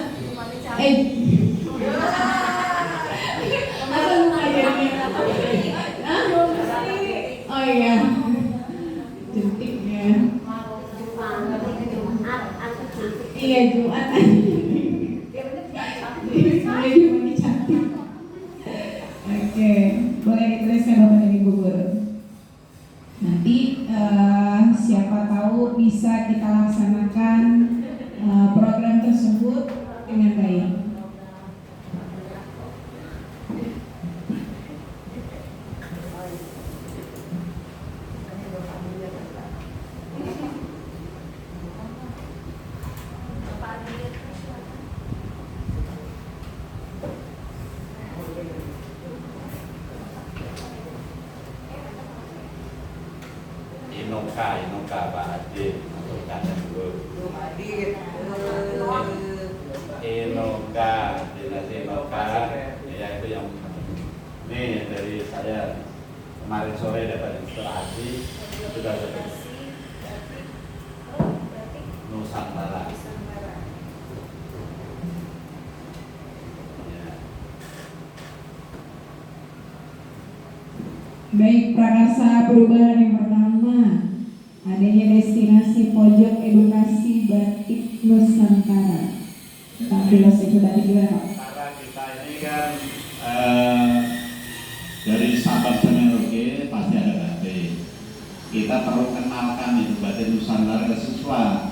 Apa lupa jadinya? Oh iya, jentik ya. Iya Jumat. Oke, boleh dituliskan Bapak dan Ibu Guru. Nanti siapa tahu bisa kita laksanakan program tersebut dengan baik. Inoka Pak Adit untuk tanya dulu. Inoka, dinas Inoka, ya itu yang ini dari saya kemarin sore dapat inspirasi sudah dapat Nusantara. Baik, prakarsa perubahan yang pertama, adanya destinasi pojok edukasi batik Nusantara. Tentang filosofi batik gimana Pak? Cara kita ini kan dari Sabang sampai Merauke pasti ada batik. Kita perlu kenalkan itu batik Nusantara ke siswa.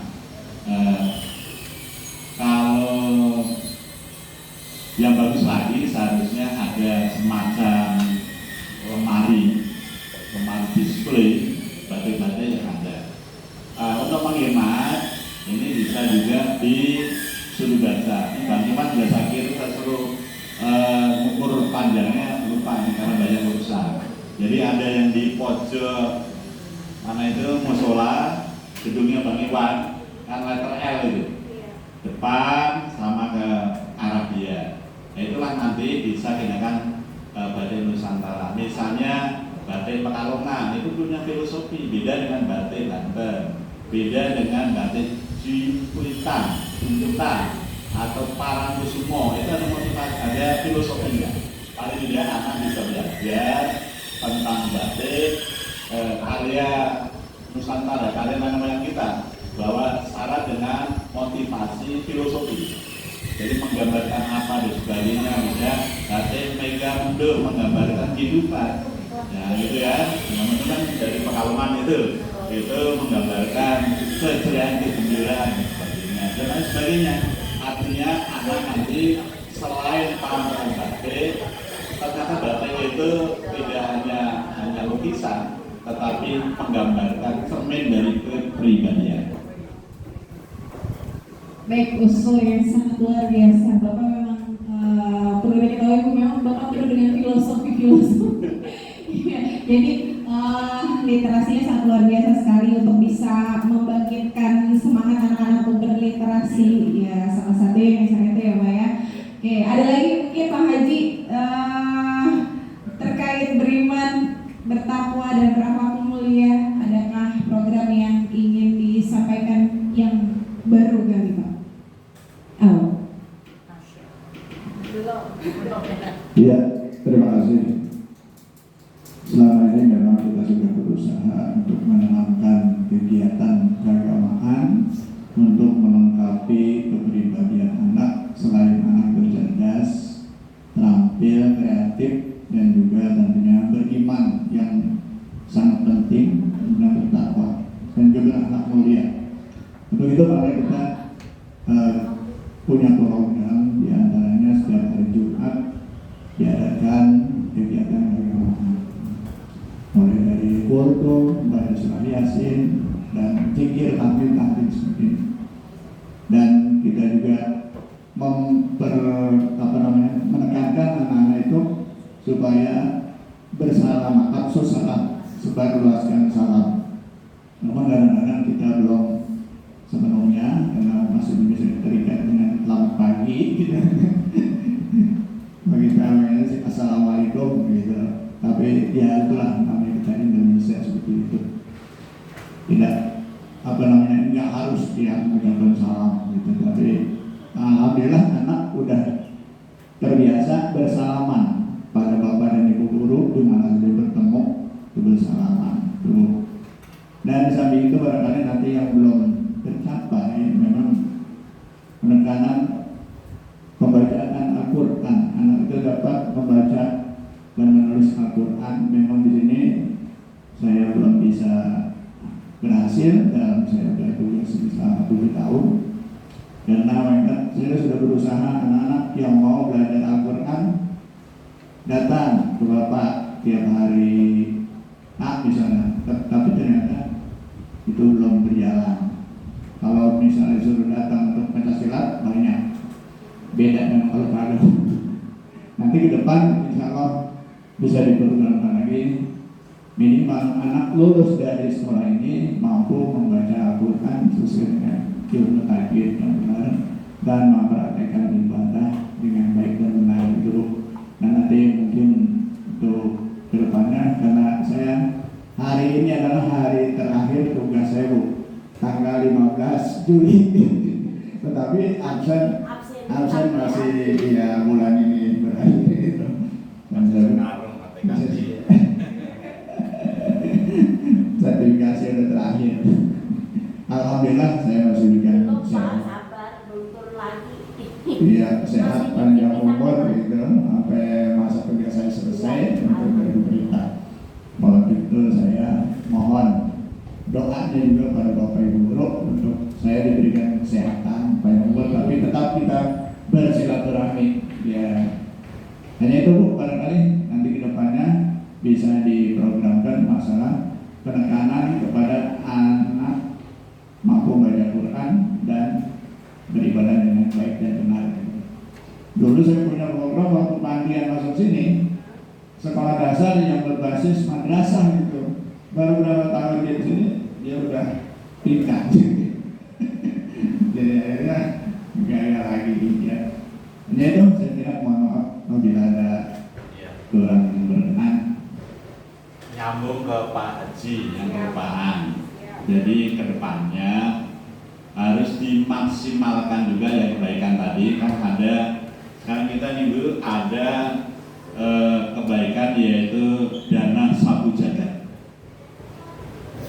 Kalau yang bagus lagi seharusnya ada semacam lemari display batik-batik yang ada. Untuk menghemat ini bisa juga di suruh baca. Bang Iman juga sakit kita suruh mengukur panjangnya lupa karena banyak urusan. Jadi ada yang di pojok mana itu musola gedungnya Bang Iwan kan letter L itu depan sama ke arah dia. Itulah nanti bisa digunakan batik Nusantara. Misalnya batik Pekalongan itu punya filosofi beda dengan batik Banten, beda dengan batik Cipuitan, Tuntutan atau Parangkusumo. Itu ada motivasi, ada filosofinya. Paling tidak anak bisa belajar tentang batik karya Nusantara, karya nenek moyang kita, bahwa syarat dengan motivasi filosofi. Jadi menggambarkan apa dan sebagainya, misalnya batik Mega Mundo menggambarkan kehidupan, ya gitu ya. Teman-teman dari Pekalongan itu menggambarkan keceriaan, kegembiraan dan sebagainya, dan lain sebagainya. Artinya anak nanti selain paham tentang batik, ternyata batik itu tidak hanya lukisan, tetapi menggambarkan cermin dari kepribadian. Baik, usul yang sangat luar biasa. Bapak memang perlu diketahui, memang Bapak penuh dengan filosofi. Jadi literasinya sangat luar biasa sekali untuk bisa membangkitkan semangat anak-anak untuk berliterasi. Ya, salah satu yang saya itu ya Pak ya. Oke, ada lagi mungkin Pak Haji terkait beriman, bertakwa dan berakhlak mulia. Adakah program yang ingin disampaikan yang baru kali Pak? Iya, terima kasih. Selama ini memang kita sudah berusaha untuk menanamkan kegiatan keagamaan untuk melengkapi kepribadian anak, selain anak bercerdas, terampil, kreatif, dan juga tentunya beriman yang sangat penting, dan bertakwa, dan juga anak mulia. Untuk itu maka kita punya program, diantaranya setiap hari Jumat diadakan kegiatan keagamaan, mulai dari kultum, baca surah Yasin, dan zikir, tahlil seperti ini. Dan kita juga menekankan anak-anak itu supaya bersalam, absus salam, sebarluaskan salam. Namun kadang-kadang kita belum sepenuhnya gitu. Bagi kami sih assalamualaikum gitu. Tapi ya itulah namanya kita Indonesia seperti itu. Tidak nggak harus dia mengucapkan salam gitu. Tapi alhamdulillah anak udah terbiasa bersalaman pada bapak dan ibu guru di mana dia bertemu itu bersalaman tuh. Dan di samping itu barangkali nanti yang belum tercapai memang penekanan pembacaan Al-Quran. Anak itu dapat membaca dan menulis Al-Quran. Memang di sini saya belum bisa berhasil dalam saya bertugas selama 7 tahun. Karena saya sudah berusaha anak-anak yang mau belajar Al-Quran datang ke Bapak tiap hari misalnya, tapi ternyata itu belum berjalan. Kalau misalnya suruh datang untuk pencaksilat banyak beda dengan Al-Quran. Nanti ke depan insya Allah bisa diprogramkan lagi minimal anak lulus dari sekolah ini mampu membaca Al-Quran sesuai dengan ilmu tajwid yang benar dan mempraktekkan ibadah dengan baik dan benar itu. Nah nanti mungkin untuk kedepannya, karena saya hari ini adalah hari terakhir tugas saya Bu, tanggal 15 Juli tetapi absen masih ya bulan ini berakhir itu. Sertifikasi udah terakhir. Alhamdulillah saya masih diberikan sehat. Iya, sehat panjang umur gitu sampai masa tugas saya selesai untuk berita. Malah itu saya mohon doanya juga pada Bapak Ibu guru untuk saya diberikan kesehatan panjang umur, tapi tetap kita bersilaturahmi. Ya, hanya itu Bu, barangkali nanti kedepannya bisa diprogramkan masalah penekanan kepada anak mampu baca Quran dan beribadah dengan baik dan benar. Dulu saya punya program waktu Pandian masuk sini, sekolah dasar yang berbasis madrasah itu. Baru berapa tahun di sini dia udah tingkat. Jadi akhirnya gaya lagi ya. Hanya itu saya kira mohon maaf apabila ada kurang berkenan. Nyambung ke Pak Haji yang kelupaan. Jadi kedepannya harus dimaksimalkan juga yang kebaikan tadi. Kan ada sekarang kita nih Bu, ada kebaikan yaitu dana sapu jagat.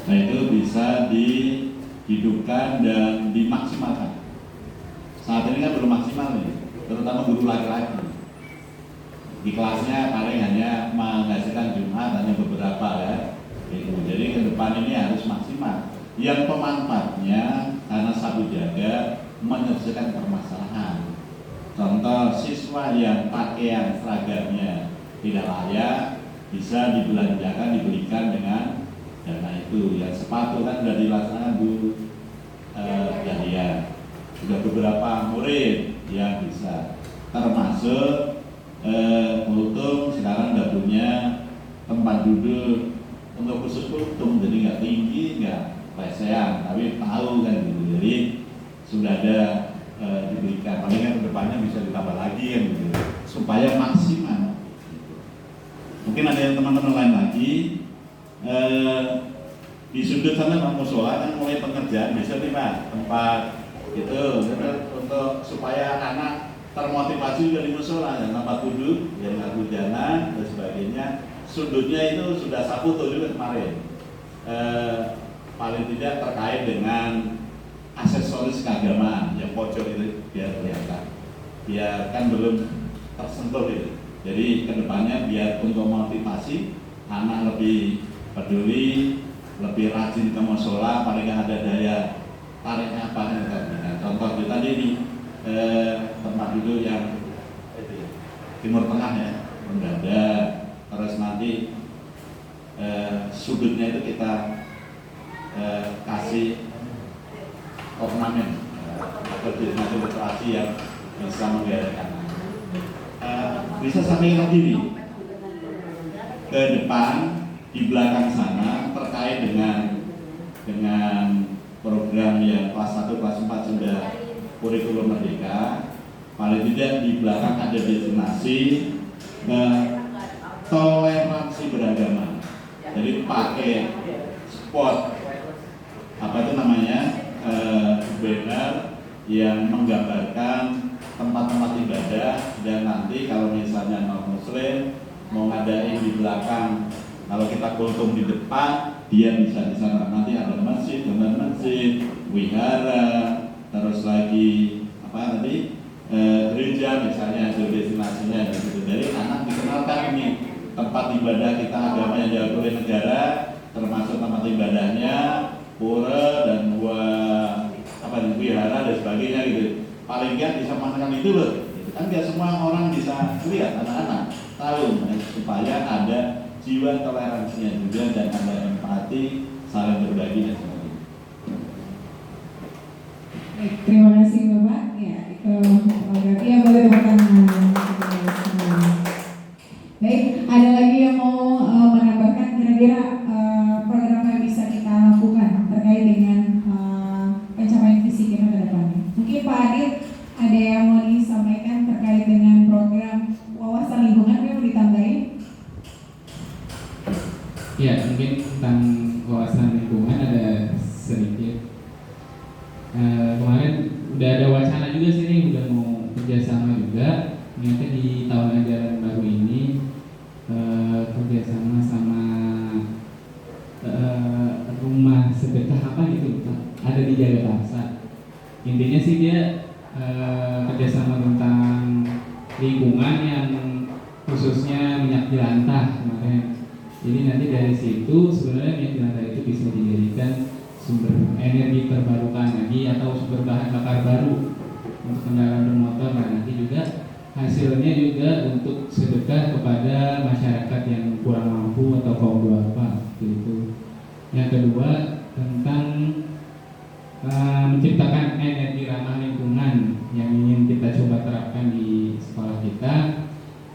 Nah itu bisa dihidupkan dan dimaksimalkan. Saat ini kan belum maksimal nih, terutama guru laki-laki. Di kelasnya paling hanya menghasilkan Jumat hanya beberapa ya. Jadi ke depan ini harus maksimal. Yang pemanfaatnya karena sapu jagat menyelesaikan permasalahan. Contoh siswa yang pakaian seragamnya tidak layak bisa dibelanjakan, dibelikan dengan dana itu. Yang sepatu kan sudah dilaksanakan Bu Jadian. Sudah beberapa murid yang bisa, termasuk kultum sekarang sudah punya tempat duduk untuk khusus kultum, jadi nggak tinggi, nggak lesehan, tapi tahu kan gitu. Jadi sudah ada diberikan, paling kan kedepannya bisa ditambah lagi kan gitu, supaya maksimal. Mungkin ada yang teman-teman lain lagi di sudut sana Pak Musola kan mulai pengerjaan bisa nih Pak, tempat itu untuk supaya anak termotivasi juga di musola, yang tempat duduk, yang hujanan dan sebagainya. Sudutnya itu sudah saya foto juga kemarin. Paling tidak terkait dengan aksesoris keagamaan yang pojok itu biar kelihatan, biar kan belum tersentuh gitu. Jadi kedepannya biar untuk motivasi anak lebih peduli, lebih rajin ke musola, paling nggak ada daya tariknya apa kan. Contoh kita tadi ini tempat duduk yang timur tengah ya, mendadak, terus nanti sudutnya itu kita kasih ornamen atau macam dekorasi yang bisa menggairahkan. Bisa samping lagi nih ke depan di belakang sana terkait dengan program yang kelas 1, kelas 4 sudah kurikulum merdeka. paling tidak di belakang ada destinasi toleransi beragama. Jadi pakai spot apa itu namanya banner yang menggambarkan tempat-tempat ibadah, dan nanti kalau misalnya non muslim mau ngadain di belakang, kalau kita kultum di depan, dia bisa di sana. Nanti ada masjid, wihara, terus lagi apa tadi gereja misalnya, itu destinasinya gitu. Jadi anak dikenalkan ini tempat ibadah kita, agama yang diakui oleh negara, termasuk tempat ibadahnya, pura dan wihara dan sebagainya gitu. Paling nggak bisa mengatakan itu loh. Kan nggak semua orang bisa lihat, anak-anak tahu, supaya ada jiwa toleransinya juga dan ada empati, saling berbagi dan sebagainya. Terima kasih Bapak. Ya, itu program. Ya, boleh tepuk tangan. Baik, ada lagi yang mau menambahkan kira-kira program yang bisa kita lakukan terkait dengan pencapaian visi kita ke depannya? Mungkin Pak Adit ada yang mau disampaikan terkait dengan program wawasan lingkungan, yang mau ditambahin? Ya, mungkin tentang wawasan lingkungan ada sedikit. Kemarin udah ada wacana juga sih nih, udah mau kerjasama juga. Ternyata di tahun ajaran baru ini kerjasama sama rumah sedekah apa gitu, ada di Jagakarsa. Intinya sih dia kerjasama tentang lingkungan yang khususnya minyak jelantah kemarin. Jadi nanti dari situ sebenarnya minyak jelantah itu bisa dijadikan sumber energi terbarukan lagi atau sumber bahan bakar baru untuk kendaraan bermotor. Nah, nanti juga hasilnya juga untuk sedekah kepada masyarakat yang kurang mampu atau kaum duafa gitu. Yang kedua tentang menciptakan energi ramah lingkungan yang ingin kita coba terapkan di sekolah kita.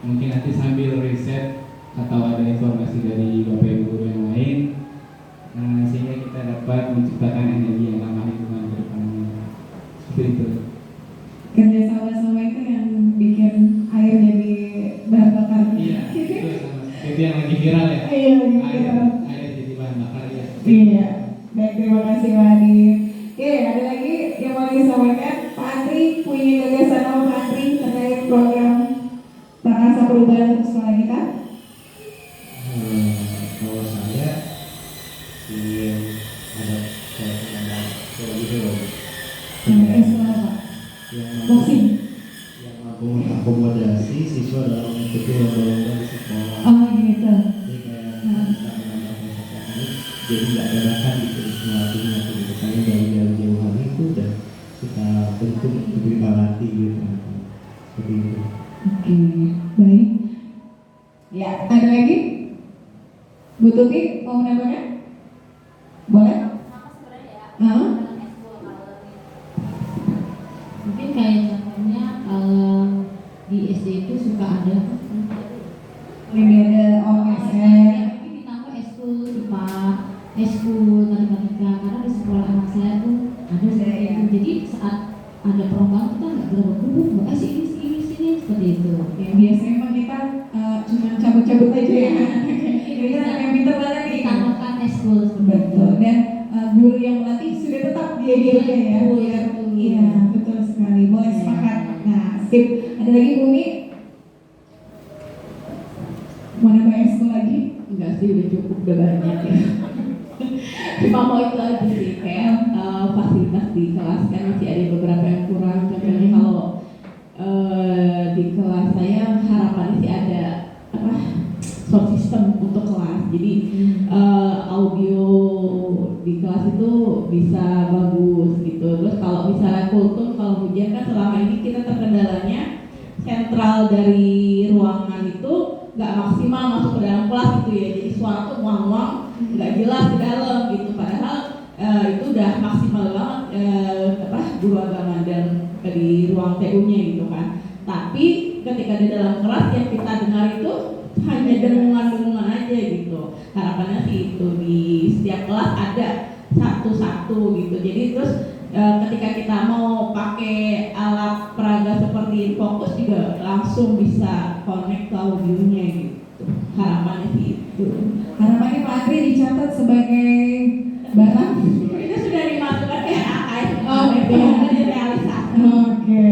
Mungkin nanti sambil riset atau ada informasi dari Bapak Ibu guru yang lain, sehingga kita dapat menciptakan energi yang ramah lingkungan ke depannya. Seperti itu. Kerjasama itu yang bikin air jadi bahan bakar. Iya, itu sama. Itu yang lagi viral ya. Iya, lagi viral. Air jadi bahan bakar ya. Iya. Baik, terima kasih Pak Adit. Oke, ada lagi yang mau disampaikan? Pak Andri punya gagasan apa Pak Andri terkait program Prakarsa Perubahan untuk sekolah kita? Kalau saya ingin ada gitu yang mampu mengakomodasi siswa dalam mengikuti lomba-lomba di sekolah. Oh gitu. Jadi kayak kita menambah jadi nggak dadakan gitu melatihnya gitu. Kami dari jauh hari itu dan kita bentuk kita latih gitu. Seperti itu. Oke, baik. Ya, ada lagi? Bu Tuti mau menambahkan? Boleh? Mungkin kayak contohnya kalau di SD itu suka ada Olimpiade OSN. mungkin ditambah eskul IPA, eskul matematika, karena di sekolah anak saya tuh ada seperti itu. Jadi saat ada perlombaan kita nggak berubah, sini seperti itu. Ya, biasanya emang kita cuma cabut-cabut aja ya. Kita yang pintar banget nih. Ditambahkan eskul Betul. Dan guru yang melatih sudah tetap dia ya. Iya, betul sekali. Boleh sepakat. Nah, sip. Ada lagi Bumi? Mau nambah eskul lagi? Enggak sih, udah cukup, udah banyak ya. Cuma mau itu aja sih, kayak fasilitas di kelas kan masih ada beberapa yang kurang. Contohnya kalau di kelas saya harapannya sih ada sound system untuk kelas. Jadi audio di kelas itu bisa bagus gitu. Terus kalau misalnya kultum, kalau hujan kan selama ini kita terkendalanya sentral dari ruangan itu nggak maksimal masuk ke dalam kelas gitu ya. Jadi suara tuh wang-wang nggak jelas di dalam gitu. Padahal itu udah maksimal banget guru agama dan di ruang TU-nya gitu kan. Tapi ketika di dalam kelas yang kita dengar itu hanya dengungan-dengungan aja gitu. Harapannya sih itu di setiap kelas ada satu-satu gitu. Jadi terus ketika kita mau pakai alat peraga seperti Infocus juga langsung bisa connect ke audionya gitu. Harapannya sih itu. Harapannya Pak Andri dicatat sebagai barang. Itu sudah dimasukkan ke RAKS. Oh, realisasi. Oke.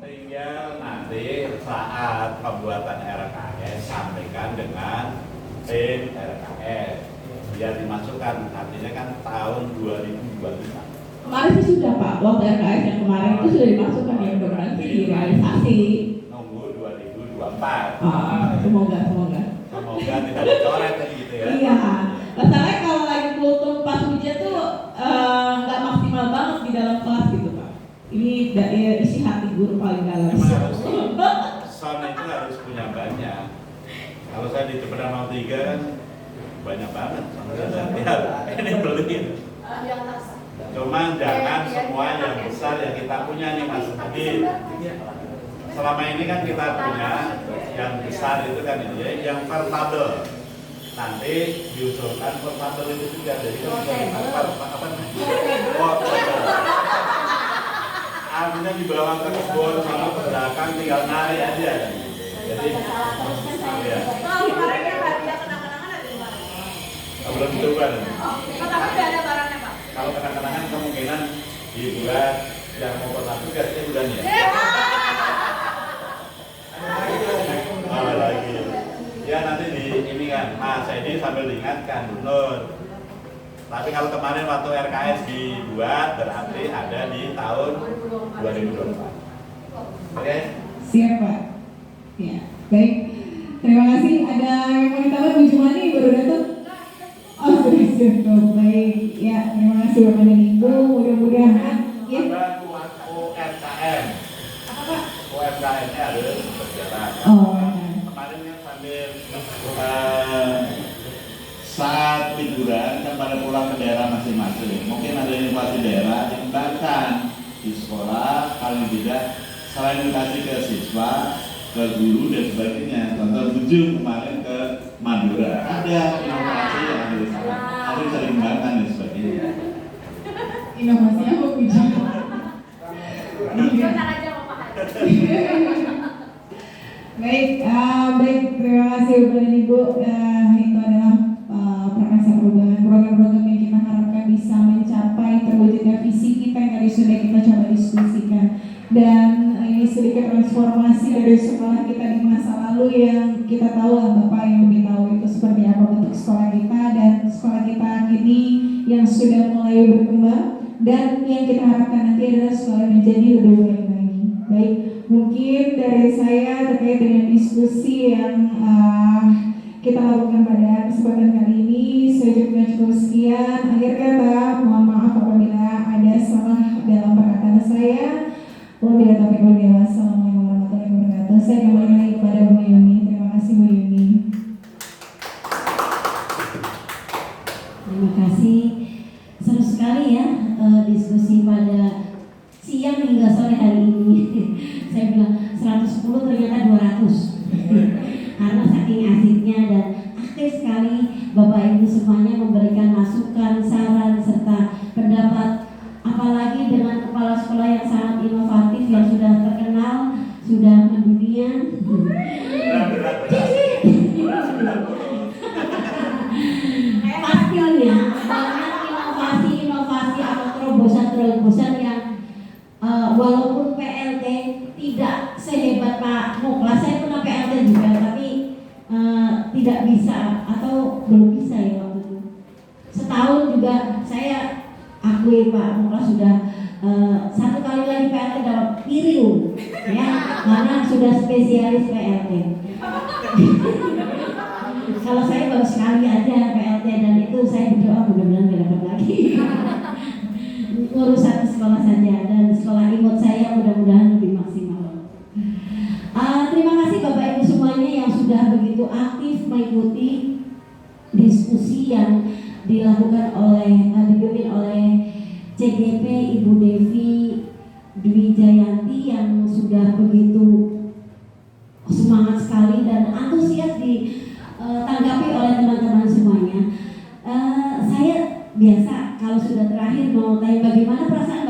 Tinggal nanti saat pembuatan RKS sampaikan dengan tim RKS biar dimasukkan, artinya kan tahun 2025. Kemarin sih sudah Pak, waktu RKS yang kemarin itu sudah dimasukkan ya, udah berarti realisasi. Nunggu 2024. Semoga tidak dicoret gitu ya. Iya. Masalahnya kalau lagi kultum pas hujan tuh nggak maksimal banget di dalam kelas gitu Pak. Ini isi hati guru paling dalam. Memang harus sound itu harus punya banyak. Kalau saya di Cipinang 03 kan banyak banget. Ini beli. Cuma jangan semua yang besar yang kita punya nih Mas. Jadi selama ini kan kita punya yang besar itu kan ini ya, yang portable. Nanti diusulkan portable itu juga, jadi kan portable. Artinya dibawa ke kebun sama ke belakang tinggal narik aja. Jadi ya. Kemarin yang hadiah kenang-kenangan ada di mana? Belum coba. Tapi udah ada barangnya Pak. Kalau kenang-kenangan kemungkinan dibuat yang mau portable gasnya bulan ya. Lagi. Ya nanti di ini kan, Mas ini sambil diingatkan Nur. Tapi kalau kemarin waktu RKS dibuat berarti ada di tahun 2024. Oke? Siap Pak. Ya, baik. Terima kasih. Ada yang mau ditambah Bu Jumani baru datang? Oh sudah siap. Baik. Ya, terima kasih Bapak dan Ibu. Mudah-mudahan ya. UMKM. Apa Pak? UMKM-nya harus berjalan. Oh. Kemarin kan sambil saat liburan kan pada pulang ke daerah masing-masing. Mungkin ada inovasi daerah dikembangkan di sekolah, paling tidak selain edukasi ke siswa, ke guru dan sebagainya. Contoh ujung kemarin ke Madura, ada inovasi yang harus dikembangkan dan sebagainya. Inovasi apa Bu Jumani? Bentar aja mau Pak. Baik, terima kasih Bapak dan Ibu. Itu adalah Prakasa Perubahan, program-program yang kita harapkan bisa mencapai terwujudnya visi kita yang tadi sudah kita coba diskusikan. Dan ini sedikit transformasi dari sekolah kita di masa lalu yang kita tahu lah Bapak yang lebih tahu itu seperti apa bentuk sekolah kita, dan sekolah kita kini yang sudah mulai berkembang, dan yang kita harapkan nanti adalah sekolah yang menjadi lebih baik lagi. Baik, mungkin dari saya terkait dengan diskusi yang kita lakukan pada kesempatan kali ini, saya cukup sekian. Akhir kata, mohon maaf apabila ada salah dalam perkataan saya. Wabillahi taufiq wal hidayah. Wassalamualaikum warahmatullahi wabarakatuh. Saya kembali lagi kepada Bu Yuni. Terima kasih Bu Yuni. Terima kasih. Seru sekali ya diskusi pada siang hingga sore hari ini. Saya bilang 110 ternyata 200. Karena saking asiknya dan aktif sekali Bapak Ibu semuanya memberikan masukan, saran serta pendapat, apalagi dengan kepala sekolah yang sangat inovatif yang sudah terkenal, sudah mendunia. Pastinya banyak inovasi-inovasi atau terobosan-terobosan yang walaupun PLT tidak sehebat Pak Muklas, saya pernah PLT juga, tapi tidak bisa atau belum bisa ya waktu itu. Setahun juga saya akui Pak Muklas sudah satu kali lagi PLT dapat piring ya, karena sudah spesialis PLT. Kalau saya baru sekali aja PLT, dan itu saya berdoa mudah-mudahan gak dapat lagi. Ngurus satu sekolah saja, dan sekolah imut saya mudah-mudahan lebih maksimal. Terima kasih Bapak Ibu semuanya yang sudah begitu aktif mengikuti diskusi yang dilakukan dipimpin oleh CGP Ibu Devi Dwi Jayanti yang sudah begitu semangat sekali dan antusias ditanggapi oleh teman-teman semuanya. Saya biasa kalau sudah terakhir mau tanya bagaimana perasaan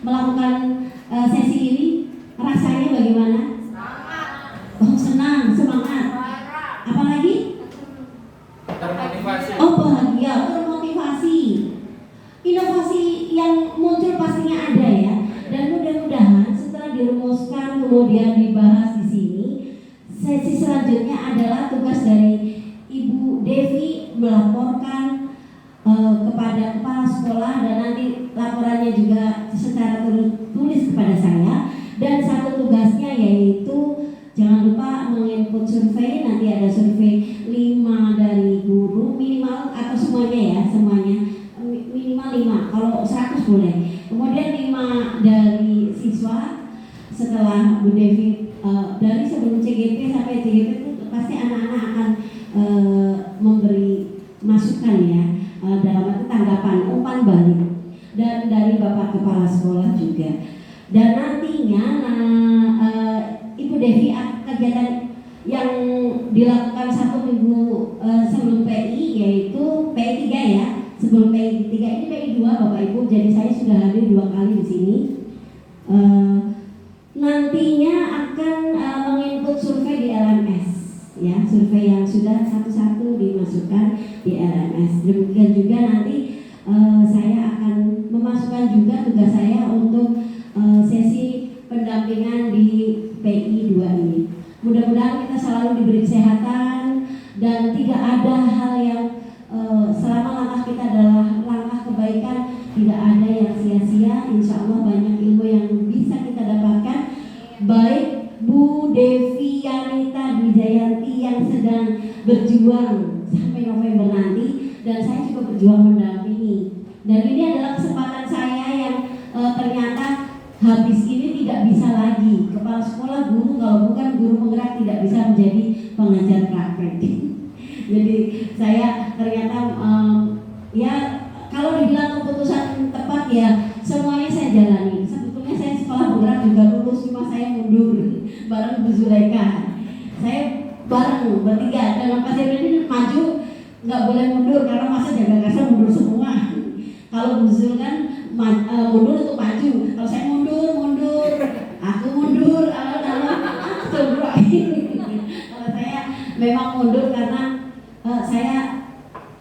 melakukan sesi ini? Rasanya bagaimana? Oh, senang, semangat. Apalagi? Termotivasi. Oh, bahagia, termotivasi. Inovasi yang muncul pastinya ada ya. Dan mudah-mudahan setelah dirumuskan kemudian dibahas di sini, sesi selanjutnya adalah tugas dari Ibu Devi melaporkan kepada kepala sekolah dan nanti laporannya juga secara tertulis kepada saya. Dan satu tugasnya yaitu jangan lupa menginput survei, nanti ada survei 5 dari guru minimal atau semuanya ya, semuanya minimal 5, kalau 100 boleh. Kemudian 5 dari siswa. Setelah Bu Devi dari sebelum CGP sampai CGP itu pasti anak-anak akan memberi masukan ya, dalam arti tanggapan, umpan balik, dan dari Bapak Kepala Sekolah juga. Dan nantinya Ibu Devi kegiatan yang dilakukan 1 minggu sebelum PI, yaitu PI 3 ya, sebelum PI 3 ini PI 2 Bapak Ibu, jadi saya sudah hadir 2 kali di sini. Nantinya akan menginput survei di LMS ya, survei yang sudah satu-satu dimasukkan di LMS. Demikian juga nanti saya akan memasukkan juga tugas saya untuk sesi pendampingan di PI 2 ini. Mudah-mudahan kita selalu diberi kesehatan dan tidak ada hal yang selama langkah kita adalah langkah kebaikan, tidak ada yang sia-sia. Insya Allah banyak ilmu yang bisa kita dapatkan. Baik Bu Devi Yanita Wijayanti yang sedang berjuang sampai November nanti, dan saya juga berjuang mendampingi. Dan ini adalah kesempatan saya yang ternyata habis ini tidak bisa lagi. Kepala sekolah, guru, kalau bukan guru penggerak tidak bisa menjadi pengajar praktek. Jadi saya ternyata ya kalau dibilang keputusan tepat ya semuanya saya jalani. Sebetulnya saya sekolah penggerak juga lulus, cuma saya mundur bareng Bu Zulaika. Saya bareng bertiga dengan Pak Zainuddin maju, nggak boleh mundur karena masa jaga kasar mundur semua. Kalau Bu Zul kan mundur untuk maju, kalau saya mundur, aku mundur, kalau saya memang mundur karena saya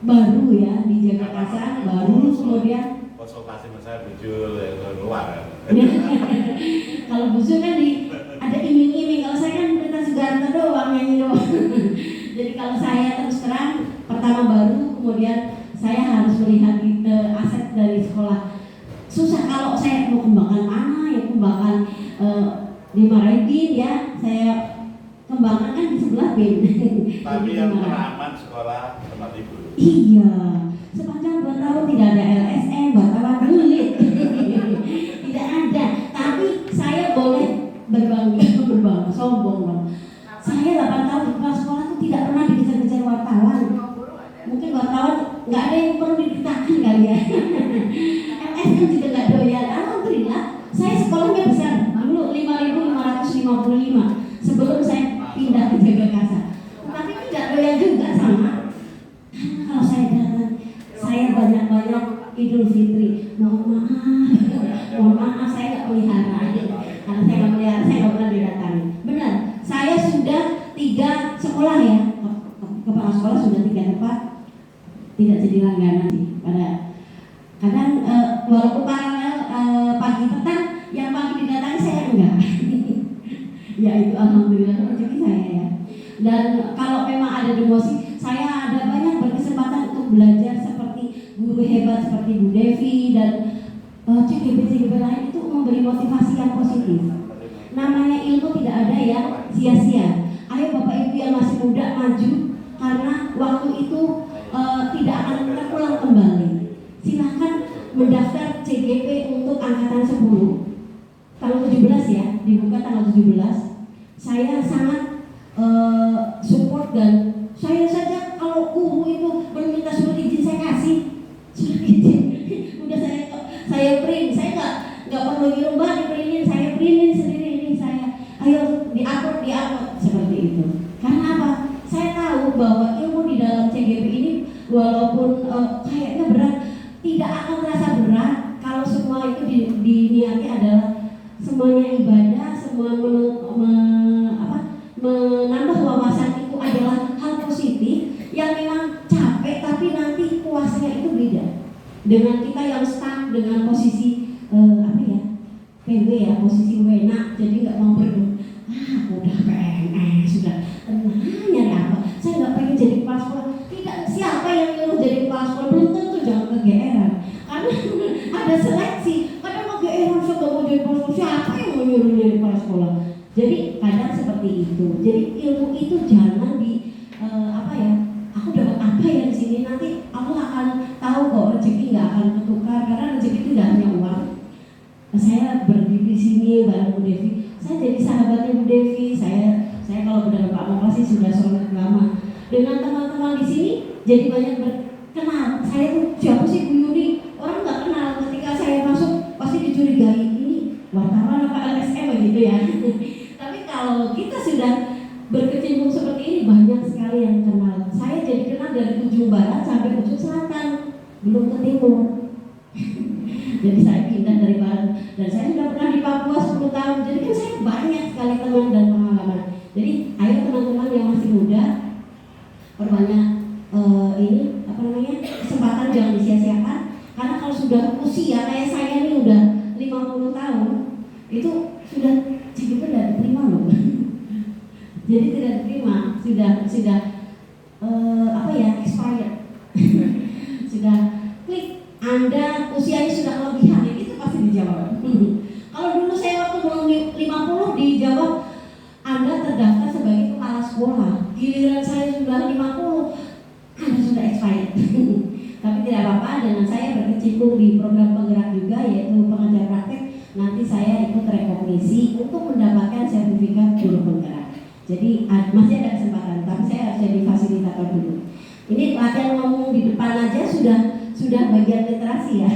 baru ya di Jakarta, baru kemudian konsultasi sama saya bujul yang luar. Kalau bujul kan ada iming-iming, kalau saya kan minta Sugarta doang, nyanyi doang. Jadi kalau saya terus terang pertama baru, kemudian saya harus melihat aset dari sekolah. Susah kalau saya mau kembangkan mana ya, kembangkan di Maridin ya, saya kembangkan kan di sebelah BIN. Tapi yang teraman sekolah tempat ibu. Iya, sepanjang 2 tahun tidak ada LSM, wartawan kulit. Tidak ada, tapi saya boleh berbangga, sombong loh. Saya 8 tahun di kepala sekolah itu tidak pernah dikejar-kejar wartawan. Mungkin wartawan nggak ada yang perlu diberitakan kali ya. LSM juga nggak doyan. Alhamdulillah, saya sekolahnya besar. Dulu 5.555 sebelum saya pindah ke Jakarta. Tapi tidak doyan juga sama. Karena kalau saya datang, saya banyak-banyak Idul Fitri. Mohon maaf, saya nggak pelihara. Karena saya nggak pelihara, saya nggak pernah didatangi. Benar, saya sudah 3 sekolah ya. Kepala sekolah sudah 3 tempat. Tidak jadi langganan sih. Kadang walaupun paralel pagi petang, yang pagi didatangi saya enggak. Ya itu alhamdulillah rezeki saya ya. Dan kalau memang ada demosi, saya ada banyak berkesempatan untuk belajar seperti guru hebat seperti Bu Devi dan CGP lain, itu memberi motivasi yang positif. Namanya ilmu tidak ada yang sia-sia. Ayo Bapak Ibu yang masih muda maju, karena waktu itu tidak akan terulang kembali. Silahkan mendaftar CGP untuk angkatan 10 tanggal 17 ya, dibuka tanggal 17. Saya sangat support, dan saya saja kalau guru itu meminta surat izin saya kasih surat izin. Udah saya print, saya nggak perlu ngirim diprintin, saya printin sendiri ini saya. Ayo diupload seperti itu. Karena apa? Saya tahu bahwa ilmu di dalam CGP ini walaupun kayaknya berat, tidak akan terasa berat kalau semua itu diniatkan niati adalah semuanya ibadah, semua menambah wawasan itu adalah hal positif yang memang capek, tapi nanti puasnya itu beda dengan kita yang stuck dengan posisi PW ya, posisi wena, jadi nggak mau berdoa. Aku udah PNS, sudah nyari apa? Saya nggak pengen jadi kepala sekolah. Tidak, siapa yang nyuruh jadi kepala sekolah? Belum tentu, jangan kegeeran. Karena ada seleksi. Kadang mau geeran, saya nggak mau jadi kepala sekolah. Siapa yang mau nyuruh jadi kepala sekolah? Jadi kadang seperti itu. Jadi ilmu itu jangan di aku dapat apa ya di sini, nanti aku akan tahu kok rezeki nggak akan ketukar, karena rezeki itu tidak hanya uang. Saya berdiri di sini bareng Bu Devi, saya jadi sahabatnya Bu Devi. Saya kalau benar Pak Moklas sih sudah sholat lama. Dengan teman-teman di sini jadi banyak berkenal. Saya tuh siapa sih Bu Yuni? Orang nggak kenal. Ketika saya masuk pasti dicurigai, ini wartawan apa LSM gitu ya. Tapi kalau kita sudah berkecimpung seperti ini, banyak sekali yang kenal. Saya jadi kenal dari ujung barat sampai ujung selatan, belum ke timur. Jadi saya pindah dari barat, dan saya sudah pernah di Papua 10 tahun. Jadi kan saya banyak sekali teman dan pengalaman. Jadi ayo teman-teman yang masih muda, perbanyak kesempatan jangan disia-siakan. Karena kalau sudah usia kayak saya ini udah 50 tahun, itu sudah CGP tidak diterima loh. Jadi tidak diterima, sudah expired. Sudah klik. Anda usianya sudah kelebihan, itu pasti dijawab. Kalau dulu saya waktu belum 50 dijawab Anda terdaftar sebagai kepala sekolah. Giliran saya sudah 50, Anda sudah expired. Tapi tidak apa-apa, dengan saya berkecimpung di program penggerak juga, yaitu pengajar praktek. Nanti saya ikut rekognisi untuk mendapatkan sertifikat guru penggerak. Jadi masih ada kesempatan, tapi saya harus jadi fasilitator dulu. Ini latihan ngomong di depan aja sudah bagian literasi ya.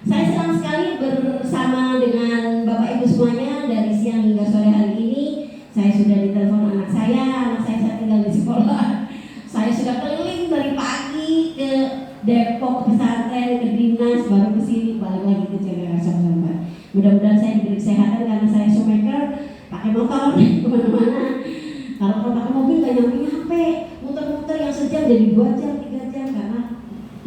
Saya senang sekali bersama dengan Bapak Ibu semuanya dari siang hingga sore hari ini. Saya sudah ditelepon anak saya tinggal di sekolah. Saya sudah keliling dari pagi ke Depok, ke pesantren, ke dinas, baru ke sini, balik lagi ke Jakarta sampai. Mudah-mudahan saya diberi kesehatan karena saya shoemaker, pakai motor kemana-mana. Kalau pakai mobil nggak nyampe, muter-muter yang sejam jadi 2 jam, 3 jam karena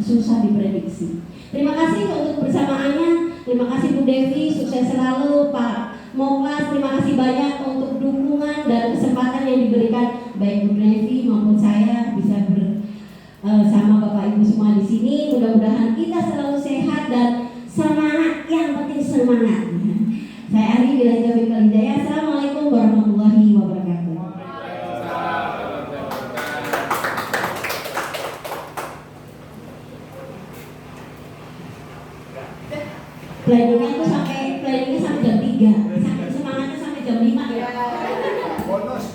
susah diprediksi. Terima kasih untuk bersamaannya. Terima kasih Bu Devi, sukses selalu Pak Moklas. Terima kasih banyak untuk dukungan dan kesempatan yang diberikan baik Bu Devi maupun saya bisa bersama Bapak Ibu semua di sini. Mudah-mudahan kita selalu sehat dan semangat. Yang penting semangat. Saya Ari Bilahi Taufiq wal Hidayah. Assalamualaikum warahmatullahi wabarakatuh. Planningnya sampai jam 3, semangatnya sampai jam 5 ya. Bonus.